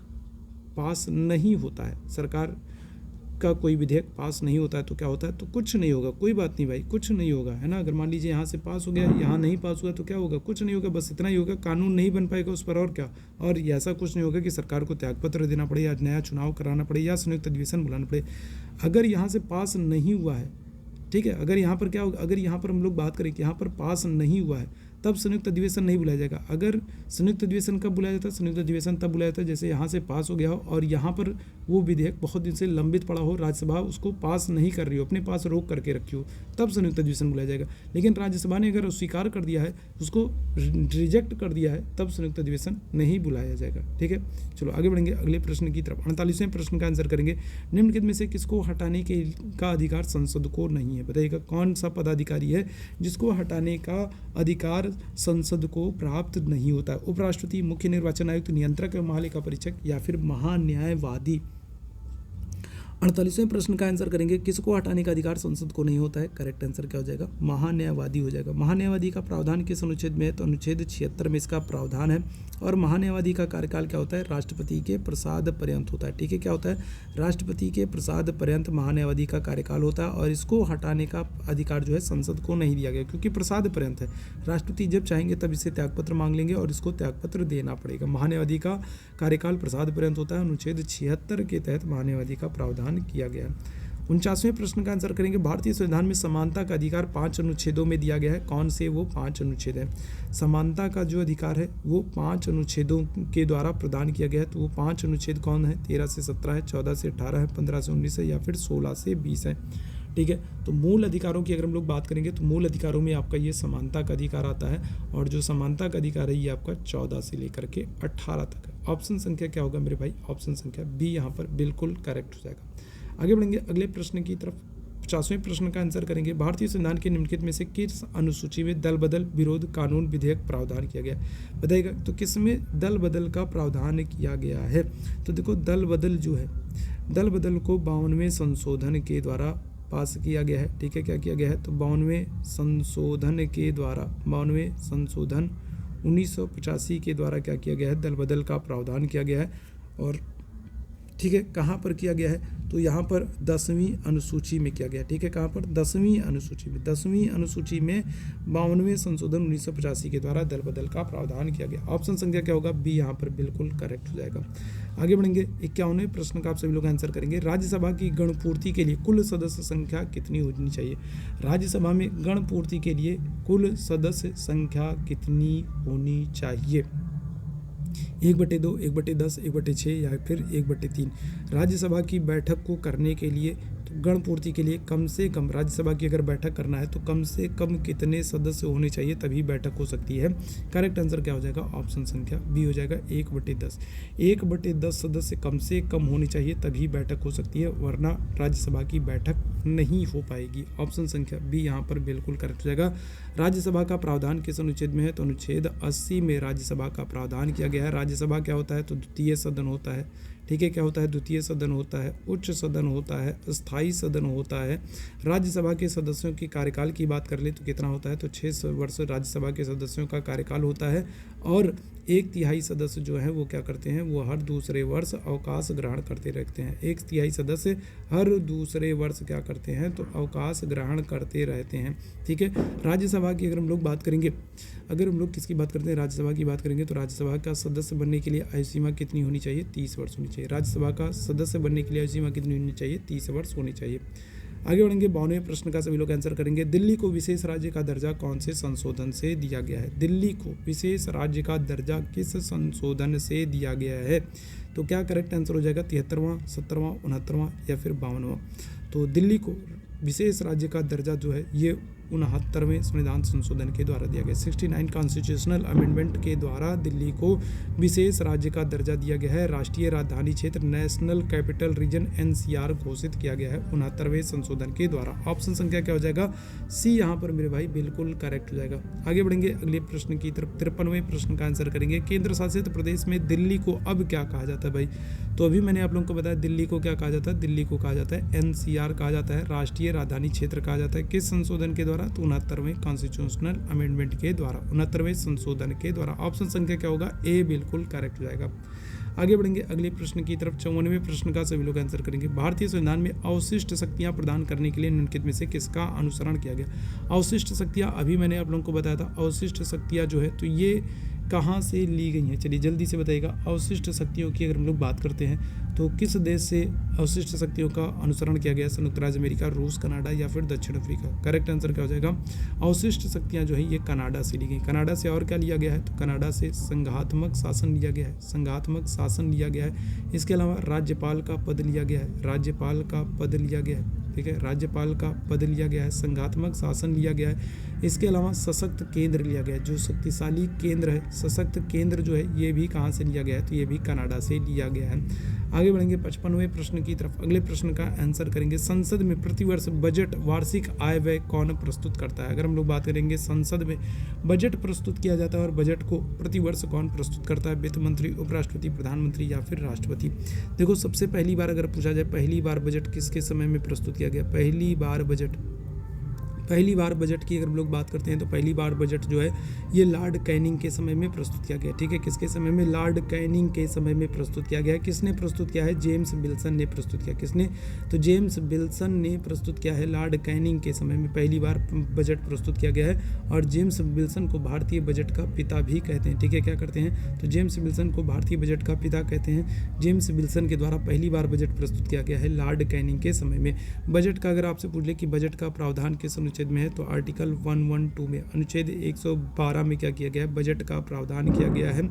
पास नहीं होता है, सरकार का कोई विधेयक पास नहीं होता है तो क्या होता है, तो कुछ नहीं होगा। कोई बात नहीं भाई, कुछ नहीं होगा, है ना। अगर मान लीजिए यहाँ से पास हो गया, यहाँ नहीं पास हुआ तो क्या होगा, कुछ नहीं होगा, बस इतना ही होगा, कानून नहीं बन पाएगा उस पर, और क्या। और ऐसा कुछ नहीं होगा कि सरकार को त्यागपत्र देना पड़े, या नया चुनाव कराना पड़े, या संयुक्त अधिवेशन बुलाना पड़े। अगर यहाँ से पास नहीं हुआ है, ठीक है, अगर यहाँ पर क्या होगा, अगर यहाँ पर हम लोग बात करें कि यहाँ पर पास नहीं हुआ है तब संयुक्त अधिवेशन नहीं बुलाया जाएगा। अगर संयुक्त अधिवेशन कब बुलाया जाता है, संयुक्त अधिवेशन तब बुलाया जाता है जैसे यहाँ से पास हो गया हो और यहाँ पर वो विधेयक बहुत दिन से लंबित पड़ा हो, राज्यसभा उसको पास नहीं कर रही हो, अपने पास रोक करके रखी हो, तब संयुक्त अधिवेशन बुलाया जाएगा। लेकिन राज्यसभा ने अगर स्वीकार कर दिया है, उसको रिजेक्ट कर दिया है, तब संयुक्त अधिवेशन नहीं बुलाया जाएगा। ठीक है, चलो आगे बढ़ेंगे अगले प्रश्न की तरफ। 48वें प्रश्न का आंसर करेंगे। निम्नलिखित में से किसको हटाने का अधिकार संसद को नहीं है। बताइएगा कौन सा पदाधिकारी है जिसको हटाने का अधिकार संसद को प्राप्त नहीं होता है। उपराष्ट्रपति, मुख्य निर्वाचन आयुक्त, नियंत्रक एवं महालेखा परीक्षक, या फिर महान्यायवादी। 48वें प्रश्न का आंसर करेंगे। किसको हटाने का अधिकार संसद को नहीं होता है। करेक्ट आंसर क्या हो जाएगा, महान्यायवादी हो जाएगा। महान्यायवादी का प्रावधान किस अनुच्छेद में है, तो अनुच्छेद 76 में इसका प्रावधान है। और महान्यायवादी का कार्यकाल क्या होता है, राष्ट्रपति के प्रसाद पर्यंत होता है। ठीक है, क्या होता है, राष्ट्रपति के प्रसाद पर्यंत महान्यायवादी का कार्यकाल होता है। और इसको हटाने का अधिकार जो है संसद को नहीं दिया गया, क्योंकि प्रसाद पर्यंत है। राष्ट्रपति जब चाहेंगे तब इसे त्यागपत्र मांग लेंगे और इसको त्यागपत्र देना पड़ेगा। महान्यायवादी का कार्यकाल प्रसाद पर्यंत होता है। अनुच्छेद 76 के तहत महान्यायवादी का प्रावधान किया गया है। 49वें प्रश्न का आंसर करेंगे। भारतीय संविधान में समानता का अधिकार 5 अनुच्छेदों में दिया गया है। कौन से वो 5 अनुच्छेद हैं। समानता का जो अधिकार है वो 5 अनुच्छेदों के द्वारा प्रदान किया गया है। तो वो 5 अनुच्छेद कौन है, 13 से 17 है, 14 से 18 है, 15 से 19 है, या फिर 16 से 20 है। ठीक है, तो मूल अधिकारों की अगर हम लोग बात करेंगे तो मूल अधिकारों में आपका ये समानता का अधिकार आता है। और जो समानता का अधिकार है ये आपका 14 से लेकर के 18 तक है। ऑप्शन संख्या क्या होगा मेरे भाई, ऑप्शन संख्या बी यहाँ पर बिल्कुल करेक्ट हो जाएगा। आगे बढ़ेंगे अगले प्रश्न की तरफ। 50वें प्रश्न का आंसर करेंगे। भारतीय संविधान के निम्नलिखित में से किस अनुसूची में दल बदल विरोध कानून विधेयक प्रावधान किया गया। बताइएगा तो किस में दल बदल का प्रावधान किया गया है। तो देखो दल बदल जो है, दल बदल को 52वें संशोधन के द्वारा पास किया गया है। ठीक है, क्या किया गया है, तो 52वें संशोधन के द्वारा, 52वें संशोधन 1985 के द्वारा क्या किया गया है, दल बदल का प्रावधान किया गया है। और ठीक है, कहाँ पर किया गया है, तो यहाँ पर 10वीं अनुसूची में किया गया। ठीक है, कहाँ पर, 10वीं अनुसूची में। 10वीं अनुसूची में 52वें संशोधन 1985 के द्वारा दल बदल का प्रावधान किया गया। ऑप्शन संख्या क्या होगा, बी यहाँ पर बिल्कुल करेक्ट हो जाएगा। आगे बढ़ेंगे 51वें प्रश्न का आप सभी लोग आंसर करेंगे। राज्यसभा की गणपूर्ति के लिए कुल सदस्य संख्या कितनी होनी चाहिए। राज्यसभा में गणपूर्ति के लिए कुल सदस्य संख्या कितनी होनी चाहिए। 1/2, 1/10, 1/6 या फिर 1/3। राज्यसभा की बैठक को करने के लिए तो गणपूर्ति के लिए कम से कम, राज्यसभा की अगर बैठक करना है तो कम से कम कितने सदस्य होने चाहिए तभी बैठक हो सकती है। करेक्ट आंसर क्या हो जाएगा, ऑप्शन संख्या बी हो जाएगा 1/10। 1/10 सदस्य कम से कम होने चाहिए तभी बैठक हो सकती है, वरना राज्यसभा की बैठक नहीं हो पाएगी। ऑप्शन संख्या बी यहाँ पर बिल्कुल करेक्ट हो जाएगा। राज्यसभा का प्रावधान किस अनुच्छेद में है, तो अनुच्छेद 80 में राज्यसभा का प्रावधान किया गया है। राज्यसभा क्या होता है, तो द्वितीय सदन होता है। ठीक है। क्या होता है? द्वितीय सदन होता है, उच्च सदन होता है, स्थायी सदन होता है। राज्यसभा के सदस्यों की कार्यकाल की बात कर ले तो कितना होता है? तो 6 वर्ष राज्यसभा के सदस्यों का कार्यकाल होता है और 1/3 सदस्य जो है वो क्या करते हैं? वो हर दूसरे वर्ष अवकाश ग्रहण करते रहते हैं। 1/3 सदस्य हर दूसरे वर्ष क्या करते हैं? तो अवकाश ग्रहण करते रहते हैं, ठीक है। राज्यसभा की अगर हम लोग बात करेंगे, अगर हम लोग किसकी बात करते हैं? राज्यसभा की बात करेंगे तो राज्यसभा का सदस्य बनने के लिए आयु सीमा कितनी होनी चाहिए? 30 वर्ष होनी चाहिए। राज्यसभा का सदस्य बनने के लिए आयु सीमा कितनी होनी चाहिए? 30 वर्ष होनी चाहिए। आगे बढ़ेंगे। 52वें प्रश्न का सभी लोग आंसर करेंगे। दिल्ली को विशेष राज्य का दर्जा कौन से संशोधन से दिया गया है? दिल्ली को विशेष राज्य का दर्जा किस संशोधन से दिया गया है? तो क्या करेक्ट आंसर हो जाएगा? 73वां, 70वां, 69वां या फिर 52वां? तो दिल्ली को विशेष राज्य का दर्जा जो है ये 69वें संविधान संशोधन के द्वारा दिया गया। 69 कॉन्स्टिट्यूशनल अमेंडमेंट के द्वारा दिल्ली को विशेष राज्य का दर्जा दिया गया है। राष्ट्रीय राजधानी क्षेत्र नेशनल कैपिटल रीजन NCR घोषित किया गया है 69वें संशोधन के द्वारा। ऑप्शन संख्या क्या हो जाएगा? सी यहाँ पर मेरे भाई बिल्कुल करेक्ट हो जाएगा। आगे बढ़ेंगे अगले प्रश्न की तरफ। 53वें प्रश्न का आंसर करेंगे। केंद्र शासित प्रदेश में दिल्ली को अब क्या कहा जाता है भाई? तो अभी मैंने आप लोगों को बताया दिल्ली को क्या कहा जाता है? दिल्ली को कहा जाता है NCR कहा जाता है, राष्ट्रीय राजधानी क्षेत्र कहा जाता है। किस संशोधन के द्वारा? तो 69वें कॉन्स्टिट्यूशनल अमेंडमेंट के द्वारा, 69वें संशोधन के द्वारा। ऑप्शन संख्या क्या होगा? ए बिल्कुल करेक्ट हो जाएगा। आगे बढ़ेंगे अगले प्रश्न की तरफ। 54वें प्रश्न का सभी लोग आंसर करेंगे। भारतीय संविधान में अवशिष्ट शक्तियां प्रदान करने के लिए निम्नलिखित में से किसका अनुसरण किया गया? अवशिष्ट शक्तियां अभी मैंने आप लोगों को बताया था। अवशिष्ट शक्तियां जो है तो ये कहाँ से ली गई हैं? चलिए जल्दी से बताइएगा। अवशिष्ट शक्तियों की अगर हम लोग बात करते हैं तो किस देश से अवशिष्ट शक्तियों का अनुसरण किया गया? संयुक्त राज्य अमेरिका, रूस, कनाडा या फिर दक्षिण अफ्रीका? करेक्ट आंसर क्या हो जाएगा? अवशिष्ट शक्तियां जो है ये कनाडा से ली गई। कनाडा से और क्या लिया गया है? तो कनाडा से संघात्मक शासन लिया गया है, संघात्मक शासन लिया गया है। इसके अलावा राज्यपाल का पद लिया गया है, राज्यपाल का पद लिया गया है, ठीक है, राज्यपाल का पद लिया गया है, संघात्मक शासन लिया गया है। इसके अलावा सशक्त केंद्र लिया गया है, जो शक्तिशाली केंद्र है, सशक्त केंद्र जो है ये भी कहाँ से लिया गया है? तो ये भी कनाडा से लिया गया है। आगे बढ़ेंगे 55वें प्रश्न की तरफ। अगले प्रश्न का आंसर करेंगे। संसद में प्रतिवर्ष बजट वार्षिक आय व्यय कौन प्रस्तुत करता है? अगर हम लोग बात करेंगे संसद में बजट प्रस्तुत किया जाता है और बजट को प्रतिवर्ष कौन प्रस्तुत करता है? वित्त मंत्री, उपराष्ट्रपति, प्रधानमंत्री या फिर राष्ट्रपति? देखो सबसे पहली बार अगर पूछा जाए पहली बार बजट किसके समय में प्रस्तुत किया गया? पहली बार बजट की अगर हम लोग बात करते हैं तो पहली बार बजट जो है ये लॉर्ड कैनिंग के समय में प्रस्तुत किया गया, ठीक है। किसके समय में? लॉर्ड कैनिंग के समय में प्रस्तुत किया गया है। किसने प्रस्तुत किया है? जेम्स विल्सन ने प्रस्तुत किया। किसने? तो जेम्स विल्सन ने प्रस्तुत किया है। लॉर्ड कैनिंग के समय में पहली बार बजट प्रस्तुत किया गया है और जेम्स विल्सन को भारतीय बजट का पिता भी कहते हैं, ठीक है। क्या करते हैं? तो जेम्स विल्सन को भारतीय बजट का पिता कहते हैं। जेम्स विल्सन के द्वारा पहली बार बजट प्रस्तुत किया गया है लॉर्ड कैनिंग के समय में। बजट का अगर आपसे पूछ ले कि बजट का प्रावधान किस अनुच्छेद में है तो आर्टिकल 112 में, अनुच्छेद 112 में क्या किया गया है? बजट का प्रावधान किया गया है।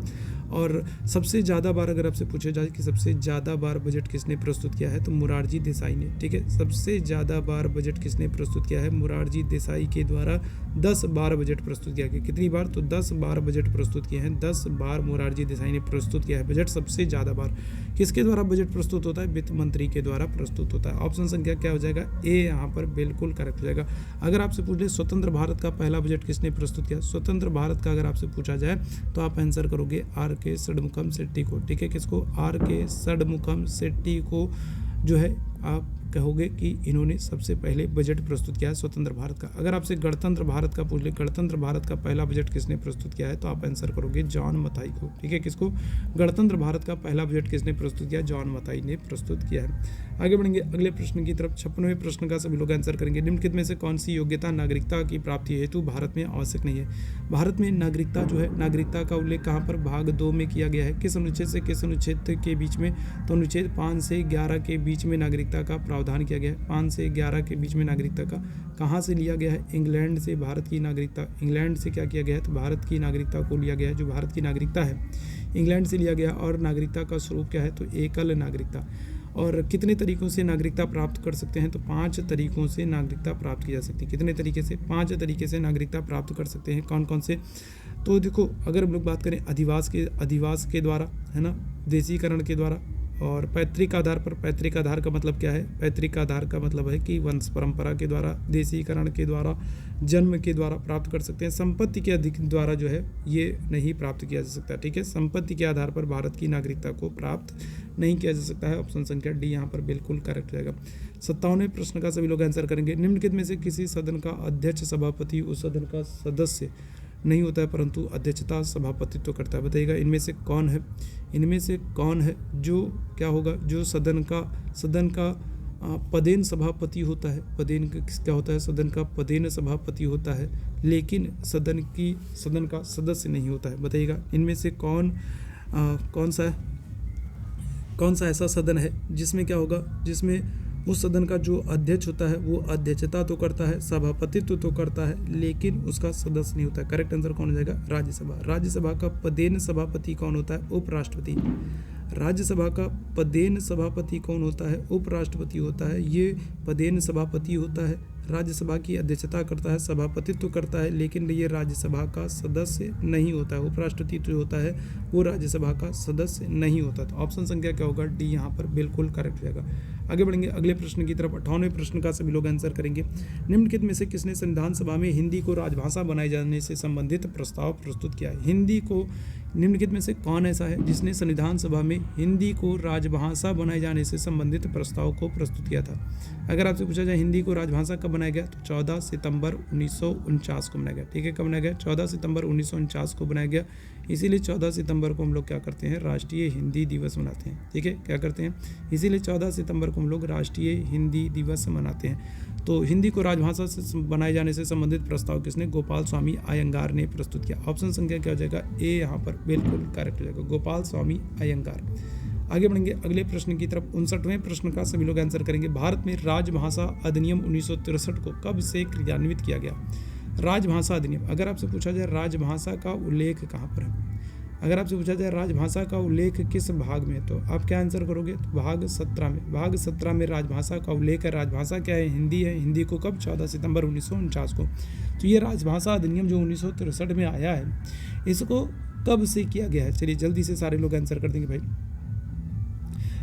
और सबसे ज़्यादा बार अगर आपसे पूछा जाए कि सबसे ज़्यादा बार बजट किसने प्रस्तुत किया है तो मोरारजी देसाई ने, ठीक है। सबसे ज़्यादा बार बजट किसने प्रस्तुत किया है? मोरारजी देसाई के द्वारा 10 बार बजट प्रस्तुत किया गया। कितनी बार? तो 10 बार बजट प्रस्तुत किए हैं। 10 बार मोरारजी देसाई ने प्रस्तुत किया है बजट। सबसे ज़्यादा बार किसके द्वारा बजट प्रस्तुत होता है? वित्त मंत्री के द्वारा प्रस्तुत होता है। ऑप्शन संख्या क्या हो जाएगा? ए यहाँ पर बिल्कुल करेक्ट हो जाएगा। अगर आपसे पूछ ले स्वतंत्र भारत का पहला बजट किसने प्रस्तुत किया? स्वतंत्र भारत का अगर आपसे पूछा जाए तो आप आंसर करोगे R.K. षडमुखम शेट्टी को, ठीक है। किसको? R.K. षडमुखम शेट्टी को जो है आप कहोगे कि इन्होंने सबसे पहले बजट प्रस्तुत किया है स्वतंत्र भारत का। अगर आपसे गणतंत्र भारत का पूछ ले, गणतंत्र भारत का पहला बजट किसने प्रस्तुत किया है तो आप आंसर करोगे जॉन मथाई को, ठीक है। किसको? गणतंत्र भारत का पहला बजट किसने प्रस्तुत किया? जॉन मथाई ने प्रस्तुत किया है। आगे बढ़ेंगे अगले प्रश्न की तरफ। 56वें प्रश्न का सभी लोग आंसर करेंगे। निम्नलिखित में से कौन सी योग्यता नागरिकता की प्राप्ति हेतु भारत में आवश्यक नहीं है? भारत में नागरिकता जो है, नागरिकता का उल्लेख कहाँ पर? भाग 2 में किया गया है। किस अनुच्छेद से किस अनुच्छेद के बीच में? तो अनुच्छेद 5 से 11 के बीच में नागरिकता का प्रावधान किया गया है। 5 से 11 के बीच में नागरिकता का कहाँ से लिया गया है? इंग्लैंड से भारत की नागरिकता, इंग्लैंड से क्या किया गया है? तो भारत की नागरिकता को लिया गया है। जो भारत की नागरिकता है इंग्लैंड से लिया गया। और नागरिकता का स्वरूप क्या है? तो एकल नागरिकता। और कितने तरीकों से नागरिकता प्राप्त कर सकते हैं? तो 5 तरीकों से नागरिकता प्राप्त की जा सकती है। कितने तरीके से? 5 तरीके से नागरिकता प्राप्त कर सकते हैं। कौन कौन से? तो देखो अगर हम लोग बात करें अधिवास के द्वारा, है ना, देशीकरण के द्वारा, और पैतृक आधार पर, पैतृक आधार का मतलब क्या है? पैतृक आधार का मतलब है कि वंश परंपरा के द्वारा, देशीकरण के द्वारा, जन्म के द्वारा प्राप्त कर सकते हैं। संपत्ति के अधिक द्वारा जो है ये नहीं प्राप्त किया जा सकता, ठीक है। संपत्ति के आधार पर भारत की नागरिकता को प्राप्त नहीं किया जा सकता है। ऑप्शन संख्या डी यहाँ पर बिल्कुल करेक्ट हो जाएगा। 57वें प्रश्न का सभी लोग आंसर करेंगे। निम्नलिखित में से किसी सदन का अध्यक्ष सभापति उस सदन का सदस्य नहीं होता है परंतु अध्यक्षता सभापतित्व करता है। बताइएगा इनमें से कौन है? इनमें से कौन है जो क्या होगा, जो सदन का पदेन सभापति होता है? पदेन क्या होता है? सदन का पदेन सभापति होता है लेकिन सदन का सदस्य नहीं होता है। बताइएगा इनमें से कौन सा ऐसा सदन है जिसमें क्या होगा, जिसमें उस सदन का जो अध्यक्ष होता है वो अध्यक्षता तो करता है, सभापतित्व तो करता है लेकिन उसका सदस्य नहीं होता है। करेक्ट आंसर कौन हो जाएगा? राज्यसभा। राज्यसभा का पदेन सभापति कौन होता है? उपराष्ट्रपति। राज्यसभा का पदेन सभापति कौन होता है? उपराष्ट्रपति होता है। ये पदेन सभापति होता है, राज्यसभा की अध्यक्षता करता है, सभापतित्व करता है लेकिन ये राज्यसभा का सदस्य नहीं होता है। उपराष्ट्रपति जो होता है वो राज्यसभा का सदस्य नहीं होता। तो ऑप्शन संख्या क्या होगा? डी यहाँ पर बिल्कुल करेक्ट हो जाएगा। आगे बढ़ेंगे अगले प्रश्न की तरफ। 58वें प्रश्न का सभी लोग आंसर करेंगे। निम्नलिखित में से किसने संविधान सभा में हिंदी को राजभाषा बनाए जाने से संबंधित प्रस्ताव प्रस्तुत किया है? हिंदी को निम्नलिखित में से कौन ऐसा है जिसने संविधान सभा में हिंदी को राजभाषा बनाए जाने से संबंधित प्रस्ताव को प्रस्तुत किया था? अगर आपसे पूछा जाए हिंदी को राजभाषा कब बनाया गया, तो 14 सितंबर 1949 को बनाया गया। ठीक है, कब बनाया गया? 14 सितंबर 1949 को बनाया गया। इसीलिए 14 सितंबर को हम लोग क्या करते हैं? राष्ट्रीय हिंदी दिवस मनाते हैं। ठीक है, क्या करते हैं? इसीलिए 14 सितंबर को हम लोग राष्ट्रीय हिंदी दिवस मनाते हैं। तो हिंदी को राजभाषा से बनाए जाने से संबंधित प्रस्ताव किसने? गोपाल स्वामी अयंगार ने प्रस्तुत किया। ऑप्शन संख्या क्या हो जाएगा? ए यहाँ पर बिल्कुल करेक्ट हो जाएगा, गोपाल स्वामी अयंगार। आगे बढ़ेंगे अगले प्रश्न की तरफ। 59वें प्रश्न का सभी लोग आंसर करेंगे। भारत में राजभाषा अधिनियम 1963 को कब से क्रियान्वित किया गया? राजभाषा अधिनियम, अगर आपसे पूछा जाए राजभाषा का उल्लेख कहाँ पर है, अगर आपसे पूछा जाए राजभाषा का उल्लेख किस भाग में, तो आप क्या आंसर करोगे? तो भाग 17 में। भाग 17 में राजभाषा का उल्लेख है। राजभाषा क्या है? हिंदी है। हिंदी को कब? 14 सितंबर 1949 को। तो ये राजभाषा अधिनियम जो 1963 में आया है, इसको कब से किया गया है? चलिए जल्दी से सारे लोग आंसर कर देंगे भाई,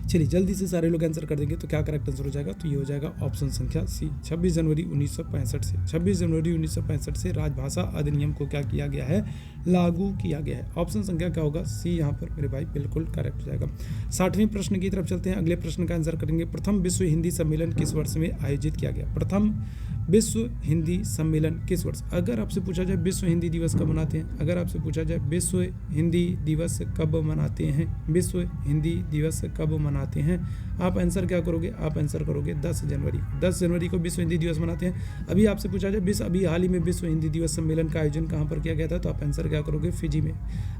चलिए जल्दी से सारे लोग आंसर कर देंगे। तो क्या करेक्ट आंसर हो जाएगा? तो ये हो जाएगा ऑप्शन संख्या सी, 26 जनवरी 1965 से। 26 जनवरी 1965 से राजभाषा अधिनियम को क्या किया गया है? लागू किया गया है। ऑप्शन संख्या क्या होगा? सी यहाँ पर मेरे भाई बिल्कुल करेक्ट हो जाएगा। 60वें प्रश्न की तरफ चलते हैं। अगले प्रश्न का आंसर करेंगे। प्रथम विश्व हिंदी सम्मेलन किस वर्ष में आयोजित किया गया? प्रथम विश्व हिंदी सम्मेलन किस वर्ष? अगर आपसे पूछा जाए विश्व हिंदी दिवस कब मनाते हैं, अगर आपसे पूछा जाए विश्व हिंदी दिवस कब मनाते हैं, विश्व हिंदी दिवस कब मनाते हैं, आप आंसर क्या करोगे? आप आंसर करोगे 10 जनवरी। 10 जनवरी को विश्व हिंदी दिवस मनाते हैं। अभी आपसे पूछा जाए अभी हाल ही में विश्व हिंदी दिवस सम्मेलन का आयोजन कहाँ पर किया गया था, तो आप आंसर क्या करोगे? फिजी में।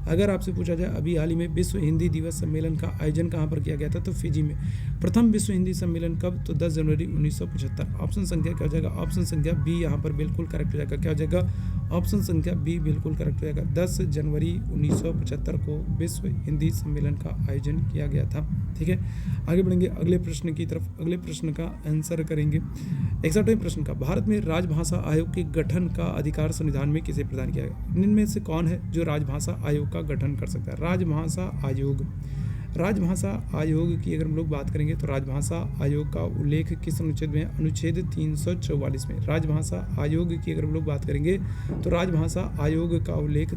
अगर आपसे पूछा जाए अभी हाल ही में विश्व हिंदी दिवस सम्मेलन का आयोजन कहाँ पर किया गया था, तो फिजी में। प्रथम विश्व हिंदी सम्मेलन कब? तो 10 जनवरी 1975। ऑप्शन संख्या क्या हो जाएगा? ऑप्शन संख्या बी यहाँ पर बिल्कुल करेक्ट हो जाएगा। क्या हो जाएगा? ऑप्शन संख्या बी बिल्कुल करेक्ट हो जाएगा। 10 जनवरी 1975 को विश्व हिंदी सम्मेलन का आयोजन किया गया था। ठीक है, आगे बढ़ेंगे अगले प्रश्न की तरफ। अगले प्रश्न का आंसर करेंगे। 61वें प्रश्न का, भारत में राजभाषा आयोग के गठन का अधिकार संविधान में किसे प्रदान किया गया? इनमें से कौन है जो राजभाषा आयोग का गठन कर सकता है? राजभाषा आयोग, राजभाषा आयोग की अगर हम लोग बात करेंगे तो राजभाषा आयोग का उल्लेख किस अनुच्छेद में है? अनुच्छेद 344 में। राजभाषा आयोग की अगर हम लोग बात करेंगे तो राजभाषा आयोग का उल्लेख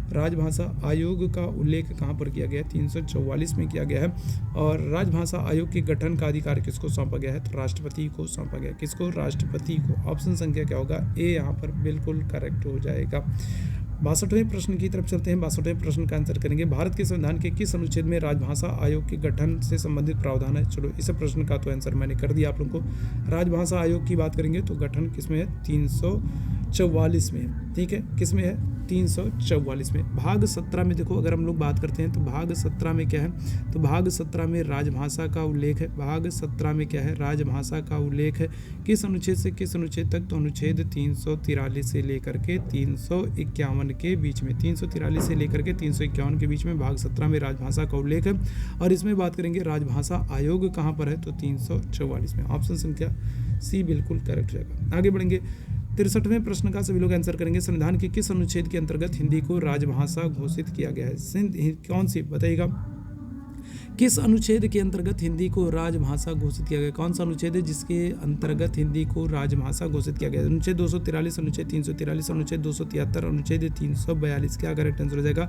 राजभाषा आयोग का उल्लेख कहाँ पर किया गया है? 344 में किया गया है। और राजभाषा आयोग के गठन का अधिकार किसको सौंपा गया है? तो राष्ट्रपति को सौंपा गया। किसको? राष्ट्रपति को। ऑप्शन संख्या क्या होगा? ए यहाँ पर बिल्कुल करेक्ट हो जाएगा। 62वें प्रश्न की तरफ चलते हैं। 62वें प्रश्न का आंसर करेंगे। भारत के संविधान के किस अनुच्छेद में राजभाषा आयोग के गठन से संबंधित प्रावधान है? चलो इस प्रश्न का तो आंसर मैंने कर दिया आप लोगों को। राजभाषा आयोग की बात करेंगे तो गठन किसमें है? 344 में है। ठीक है, किसमें है? 344 में। भाग 17 में देखो, अगर हम लोग बात करते हैं तो भाग 17 में क्या है? तो भाग 17 में राजभाषा का उल्लेख है। भाग 17 में क्या है? राजभाषा का उल्लेख है। किस अनुच्छेद से किस अनुच्छेद तक? तो अनुच्छेद 343 से लेकर के 351 के बीच में। 343 से लेकर के 351 के बीच में भाग 17 में राजभाषा का उल्लेख है। और इसमें बात करेंगे राजभाषा आयोग कहाँ पर है? तो 344 में। ऑप्शन संख्या सी बिल्कुल करेक्ट हो जाएगा। आगे बढ़ेंगे 63वें प्रश्न का सभी लोग आंसर करेंगे। संविधान के किस अनुच्छेद के अंतर्गत हिंदी को राजभाषा घोषित किया गया है? कौन सी बताइएगा, किस अनुच्छेद के अंतर्गत हिंदी को राजभाषा घोषित किया गया? कौन सा अनुच्छेद है जिसके अंतर्गत हिंदी को राजभाषा घोषित किया गया? अनुच्छेद 243, अनुच्छेद 343, अनुच्छेद 273, अनुच्छेद 342। क्या करेक्ट आंसर हो जाएगा?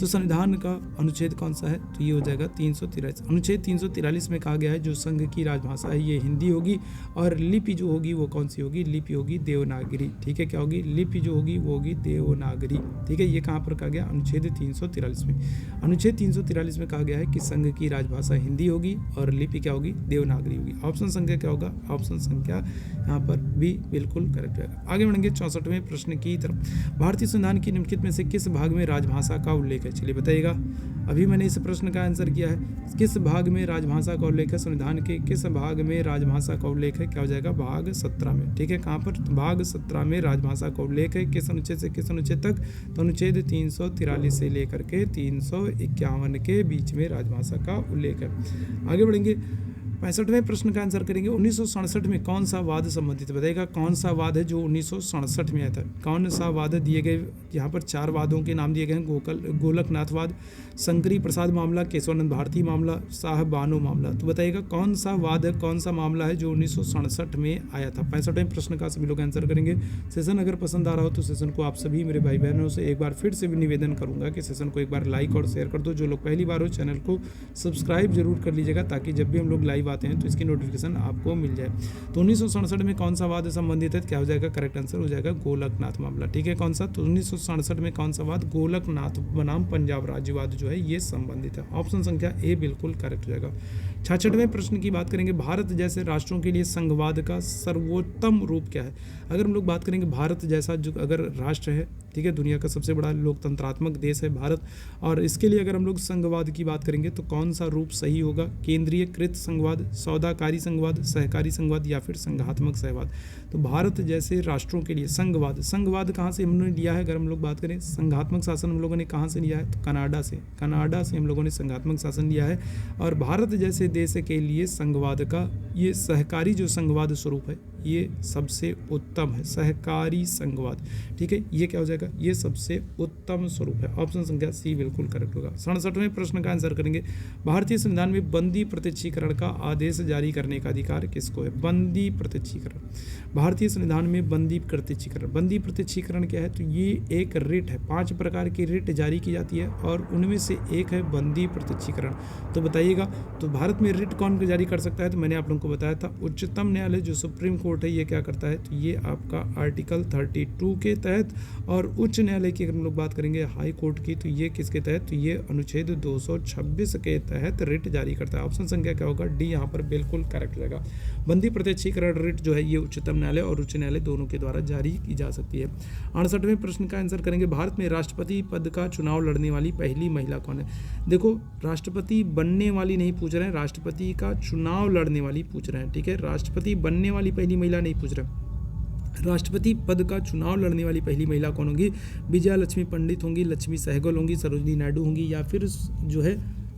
तो संविधान का अनुच्छेद कौन सा है? तो ये हो जाएगा 343। अनुच्छेद 343 में कहा गया है जो संघ की राजभाषा है ये हिंदी होगी, और लिपि जो होगी वो कौन सी होगी? लिपि होगी देवनागरी। ठीक है, क्या होगी? लिपि जो होगी वो होगी देवनागरी। ठीक है, ये कहाँ पर कहा गया? अनुच्छेद 343 में। अनुच्छेद 343 में कहा गया है कि संघ की राजभाषा हिंदी होगी और लिपि क्या होगी? देवनागरी होगी। ऑप्शन संख्या क्या होगा? ऑप्शन संख्या यहाँ पर भी बिल्कुल करेक्ट है। आगे बढ़ेंगे 64वें प्रश्न की तरफ। भारतीय संविधान की निम्नलिखित में से किस भाग में राजभाषा का उल्लेख है? चलिए बताइएगा। अभी मैंने इस प्रश्न का आंसर किया है। किस भाग में राजभाषा का उल्लेख है? संविधान के किस भाग में राजभाषा का उल्लेख है? क्या हो जाएगा? भाग 17 में। ठीक है, कहाँ पर? भाग 17 में राजभाषा का उल्लेख है। किस अनुच्छेद से किस अनुच्छेद तक? तो अनुच्छेद 343 से लेकर के 351 के बीच में राजभाषा का उल्लेख है। आगे बढ़ेंगे 65वें प्रश्न का आंसर करेंगे। 1967 में कौन सा वाद संबंधित है? बताइएगा कौन सा वाद है जो 1967 में आया था? कौन सा वाद दिए गए? यहाँ पर 4 वादों के नाम दिए गए हैं। गोलकनाथवाद, शंकरी प्रसाद मामला, केशवानंद भारती मामला, शाह बानो मामला। तो बताइएगा कौन सा वाद है, कौन सा मामला है जो 1967 में आया था? 65वें प्रश्न का सभी लोग आंसर करेंगे। सेशन अगर पसंद आ रहा हो तो सेशन को आप सभी मेरे भाई बहनों से एक बार फिर से भी निवेदन करूंगा कि सेशन को एक बार लाइक और शेयर कर दो। जो लोग पहली बार हो चैनल को सब्सक्राइब जरूर कर लीजिएगा ताकि जब भी हम लोग लाइव आते हैं तो इसकी नोटिफिकेशन आपको मिल जाए। तो 1967 में कौन सा वाद संबंधित है? क्या हो जाएगा? करेक्ट आंसर हो जाएगा गोलकनाथ मामला। ठीक है, कौन सा? तो 1967 में कौन सा वाद? गोलकनाथ बनाम पंजाब राज्यवाद जो है ये संबंधित है। ऑप्शन संख्या ए बिल्कुल करेक्ट हो जाएगा। 66वें प्रश्न की बात करेंगे। भारत जैसे राष्ट्रों के लिए संघवाद का सर्वोत्तम रूप क्या है? अगर हम लोग बात करेंगे भारत जैसा जो अगर राष्ट्र है, ठीक है, दुनिया का सबसे बड़ा लोकतंत्रात्मक देश है भारत, और इसके लिए अगर हम लोग संघवाद की बात करेंगे तो कौन सा रूप सही होगा? केंद्रीयकृत संघवाद, सौदाकारी संघवाद, सहकारी संघवाद या फिर संघात्मक संघवाद? तो भारत जैसे राष्ट्रों के लिए संघवाद कहाँ से हमने लिया है? अगर हम लोग बात करें संघात्मक शासन हम लोगों ने कहाँ से लिया है? तो कनाडा से हम लोगों ने संघात्मक शासन लिया है। और भारत जैसे देश के लिए संघवाद का ये सहकारी जो संघवाद स्वरूप है ये सबसे उत्तम है, सहकारी संघवाद। ठीक है, ये क्या हो जाएगा? ये सबसे उत्तम स्वरूप है। ऑप्शन संख्या सी बिल्कुल करेक्ट होगा। 67वें प्रश्न का आंसर करेंगे। भारतीय संविधान में बंदी प्रत्यक्षीकरण का आदेश जारी करने का अधिकार किसको है? बंदी प्रत्यक्षीकरण, भारतीय संविधान में बंदी प्रत्यक्षीकरण क्या है? तो ये एक रिट है। 5 प्रकार की रिट जारी की जाती है और उनमें से एक है बंदी प्रत्यक्षीकरण। तो बताइएगा, तो भारत में रिट कौन जारी कर सकता है? तो मैंने आप लोगों को बताया था उच्चतम न्यायालय जो सुप्रीम कोर्ट है ये क्या करता है? तो ये आपका आर्टिकल 32 के तहत, और उच्च न्यायालय की अगर हम लोग बात करेंगे हाई कोर्ट की तो ये किसके तहत? तो ये अनुच्छेद 226 के तहत रिट जारी करता है। ऑप्शन संख्या क्या होगा? डी यहाँ पर बिल्कुल करेक्ट रहेगा। बंदी प्रत्यक्षीकरण रिट जो है ये उच्चतम न्यायालय और उच्च न्यायालय दोनों के द्वारा जारी की जा सकती है। 68वें प्रश्न का आंसर करेंगे। भारत में राष्ट्रपति पद का चुनाव लड़ने वाली पहली महिला कौन है? देखो, राष्ट्रपति बनने वाली नहीं पूछ रहे हैं, राष्ट्रपति का चुनाव लड़ने वाली पूछ रहे हैं। ठीक है, राष्ट्रपति बनने वाली पहली महिला नहीं पूछ रहे हैं। राष्ट्रपति पद का चुनाव लड़ने वाली पहली महिला कौन होंगी? विजया लक्ष्मी पंडित होंगी, लक्ष्मी सहगल होंगी, सरोजिनी नायडू होंगी, या फिर जो है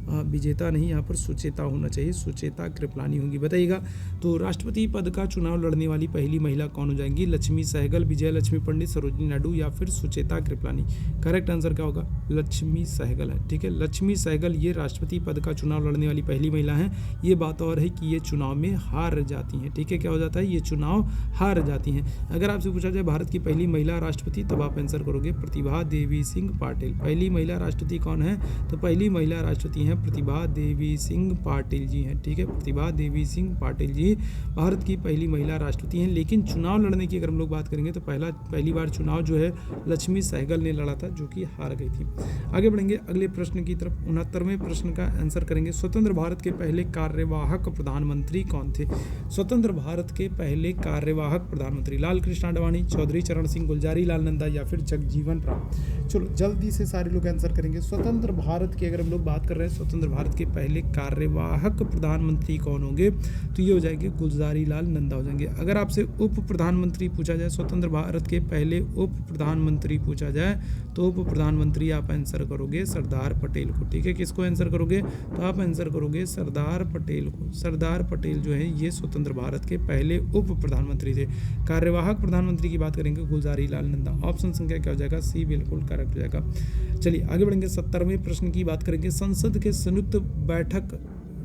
विजेता नहीं, यहाँ पर सुचेता होना चाहिए, सुचेता कृपलानी होंगी। बताइएगा, तो राष्ट्रपति पद का चुनाव लड़ने वाली पहली महिला कौन हो जाएंगी? लक्ष्मी सहगल, विजय लक्ष्मी पंडित, सरोजिनी नायडू या फिर सुचेता कृपलानी? करेक्ट आंसर क्या होगा? लक्ष्मी सहगल है। ठीक है, लक्ष्मी सहगल ये राष्ट्रपति पद का चुनाव लड़ने वाली पहली महिला है। ये बात और है कि ये चुनाव में हार जाती हैं। ठीक है, क्या हो जाता है? ये चुनाव हार जाती हैं। अगर आपसे पूछा जाए भारत की पहली महिला राष्ट्रपति, तब आप आंसर करोगे प्रतिभा देवी सिंह पाटिल। पहली महिला राष्ट्रपति कौन है? तो पहली महिला राष्ट्रपति हैं प्रतिभा देवी सिंह पाटिल जी हैं। ठीक है, प्रतिभा देवी सिंह पाटिल जी भारत की पहली महिला राष्ट्रपति हैं। लेकिन चुनाव लड़ने की अगर हम लोग बात करेंगे तो पहली बार चुनाव जो है लक्ष्मी सहगल ने लड़ा था, जो कि हार गई थी। आगे बढ़ेंगे अगले प्रश्न की तरफ। 69वें प्रश्न का आंसर करेंगे। स्वतंत्र भारत के पहले कार्यवाहक प्रधानमंत्री कौन थे? स्वतंत्र भारत के पहले कार्यवाहक प्रधानमंत्री लाल कृष्ण आडवाणी, चौधरी चरण सिंह, गुलजारी लाल नंदा या फिर जगजीवन राम? चलो जल्दी से सारे लोग आंसर करेंगे। स्वतंत्र भारत की अगर हम लोग बात कर रहे हैं, स्वतंत्र भारत के पहले कार्यवाहक प्रधानमंत्री कौन होंगे, तो ये हो जाएंगे गुलजारी लाल नंदा हो जाएंगे। अगर आपसे उप प्रधानमंत्री पूछा जाए, स्वतंत्र भारत के पहले उप प्रधानमंत्री पूछा जाए, तो उप प्रधानमंत्री आप आंसर करोगे सरदार पटेल को। ठीक है, किसको आंसर करोगे, तो आप आंसर करोगे सरदार पटेल को। सरदार पटेल जो है ये स्वतंत्र भारत के पहले उप प्रधानमंत्री थे। कार्यवाहक प्रधानमंत्री की बात करेंगे गुलजारी लाल नंदा। ऑप्शन संख्या क्या हो जाएगा, सी बिल्कुल करेक्ट हो जाएगा। चलिए आगे बढ़ेंगे, 70वें प्रश्न की बात करेंगे। संसद के संयुक्त बैठक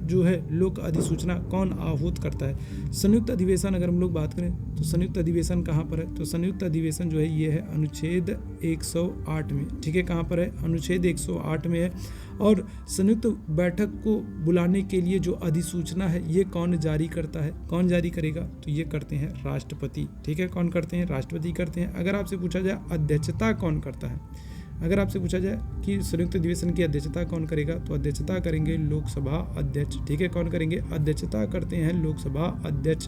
जो है लोक अधिसूचना कौन आहूत करता है। संयुक्त अधिवेशन अगर हम लोग बात करें तो संयुक्त अधिवेशन कहाँ पर है, तो संयुक्त अधिवेशन जो है ये है अनुच्छेद 108 में। ठीक है, कहाँ पर है, अनुच्छेद 108 में है। और संयुक्त बैठक को बुलाने के लिए जो अधिसूचना है ये कौन जारी करता है, कौन जारी करेगा, तो ये करते हैं राष्ट्रपति। ठीक है, कौन करते हैं, राष्ट्रपति करते हैं। अगर आपसे पूछा जाए अध्यक्षता कौन करता है, अगर आपसे पूछा जाए कि संयुक्त अधिवेशन की अध्यक्षता कौन करेगा, तो अध्यक्षता करेंगे लोकसभा अध्यक्ष। ठीक है, कौन करेंगे, अध्यक्षता करते हैं लोकसभा अध्यक्ष।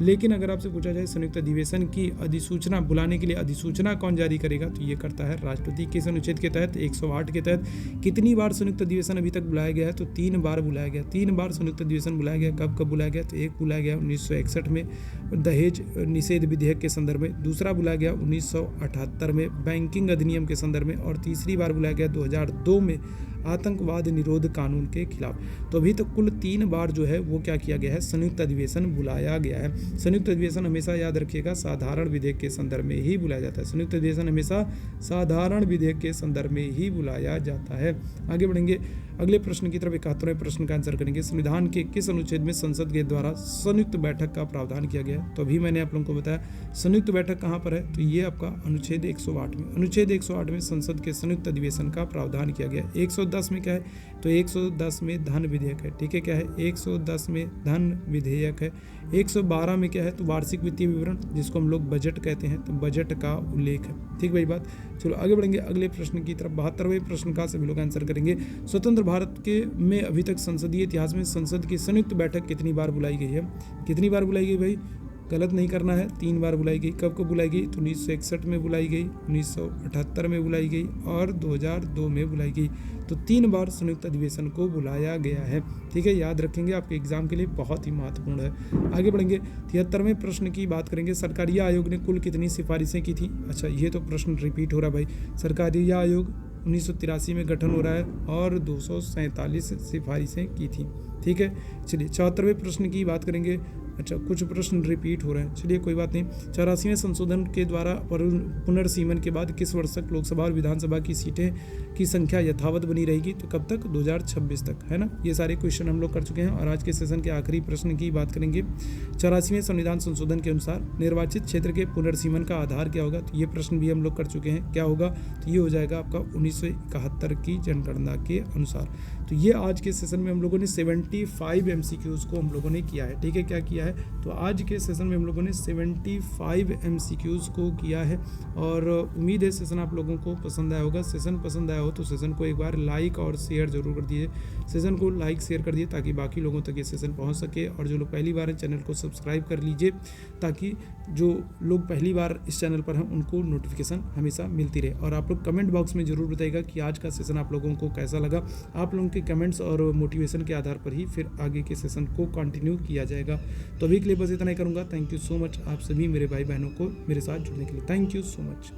लेकिन अगर आपसे पूछा जाए संयुक्त अधिवेशन की अधिसूचना बुलाने के लिए अधिसूचना कौन जारी करेगा, तो ये करता है राष्ट्रपति। किस अनुच्छेद के तहत, 108 के तहत। कितनी बार संयुक्त अधिवेशन अभी तक बुलाया गया है, तो 3 बार बुलाया गया। 3 बार संयुक्त अधिवेशन बुलाया गया। कब कब बुलाया गया, तो एक बुलाया गया 1961 में दहेज निषेध विधेयक के संदर्भ में, दूसरा बुलाया गया 1978 में बैंकिंग अधिनियम के संदर्भ में, और तीसरी बार बुलाया गया 2002 में आतंकवाद निरोध कानून के खिलाफ। तो अभी तक कुल 3 बार जो है वो क्या किया गया है, संयुक्त अधिवेशन बुलाया गया है। संयुक्त अधिवेशन हमेशा याद रखिएगा साधारण विधेयक के संदर्भ में ही बुलाया जाता है। संयुक्त अधिवेशन हमेशा साधारण विधेयक के संदर्भ में ही बुलाया जाता है। आगे बढ़ेंगे अगले प्रश्न की तरफ। 71वें प्रश्न का आंसर करेंगे। संविधान के किस अनुच्छेद में संसद के द्वारा संयुक्त बैठक का प्रावधान किया गया है, तो अभी मैंने आप लोगों को बताया संयुक्त बैठक कहाँ पर है, तो ये आपका अनुच्छेद 108 में। अनुच्छेद 108 में संसद के संयुक्त अधिवेशन का प्रावधान किया गया है। 110 में क्या है, तो 110 में धन विधेयक है। ठीक है, क्या है, 110 में धन विधेयक है। 112 में क्या है, तो वार्षिक वित्तीय विवरण जिसको हम लोग बजट कहते हैं, तो बजट का उल्लेख है। ठीक भाई बात। चलो आगे बढ़ेंगे अगले प्रश्न की तरफ। 72वें प्रश्न का सभी लोग आंसर करेंगे। स्वतंत्र भारत के में अभी तक संसदीय इतिहास में संसद की संयुक्त बैठक कितनी बार बुलाई गई है, कितनी बार बुलाई गई भाई, गलत नहीं करना है, 3 बार बुलाई गई। कब कब बुलाई गई, तो 1961 में बुलाई गई, 1978 में बुलाई गई और 2002 में बुलाई गई। तो 3 बार संयुक्त अधिवेशन को बुलाया गया है। ठीक है, याद रखेंगे, आपके एग्जाम के लिए बहुत ही महत्वपूर्ण है। आगे बढ़ेंगे 73वें प्रश्न की बात करेंगे। सरकारी आयोग ने कुल कितनी सिफारिशें की थी। अच्छा, ये तो प्रश्न रिपीट हो रहा है भाई। सरकारी आयोग 1983 में गठन हो रहा है और 247 सिफारिशें की थी। ठीक है, चलिए 74वें प्रश्न की बात करेंगे। अच्छा, कुछ प्रश्न रिपीट हो रहे हैं, चलिए कोई बात नहीं। 84वें संशोधन के द्वारा पुनर्सीमन के बाद किस वर्ष तक लोकसभा और विधानसभा की सीटें की संख्या यथावत बनी रहेगी, तो कब तक, 2026 तक, है ना। ये सारे क्वेश्चन हम लोग कर चुके हैं। और आज के सेशन के आखिरी प्रश्न की बात करेंगे। 84वें संविधान संशोधन के अनुसार निर्वाचित क्षेत्र के पुनर्सीमन का आधार क्या होगा, तो ये प्रश्न भी हम लोग कर चुके हैं। क्या होगा, तो ये हो जाएगा आपका 1971 की जनगणना के अनुसार। तो ये आज के सेशन में हम लोगों ने 75 MCQs को हम लोगों ने किया है। ठीक है, क्या किया है, तो आज के सेशन में हम लोगों ने 75 MCQs को किया है। और उम्मीद है सेशन आप लोगों को पसंद आया होगा। सेशन पसंद आया हो तो सेशन को एक बार लाइक और शेयर जरूर कर दीजिए। सेशन को लाइक शेयर कर दिए ताकि बाकी लोगों तक ये सेशन पहुंच सके। और जो लोग पहली बार हैं चैनल को सब्सक्राइब कर लीजिए ताकि जो लोग पहली बार इस चैनल पर हैं उनको नोटिफिकेशन हमेशा मिलती रहे। और आप लोग कमेंट बॉक्स में जरूर बताइएगा कि आज का सेशन आप लोगों को कैसा लगा। आप लोगों के कमेंट्स और मोटिवेशन के आधार पर ही फिर आगे के सेशन को कंटिन्यू किया जाएगा। तो अभी के लिए बस इतना ही करूँगा। थैंक यू सो मच आप सभी मेरे भाई बहनों को मेरे साथ जुड़ने के लिए। Thank you so much.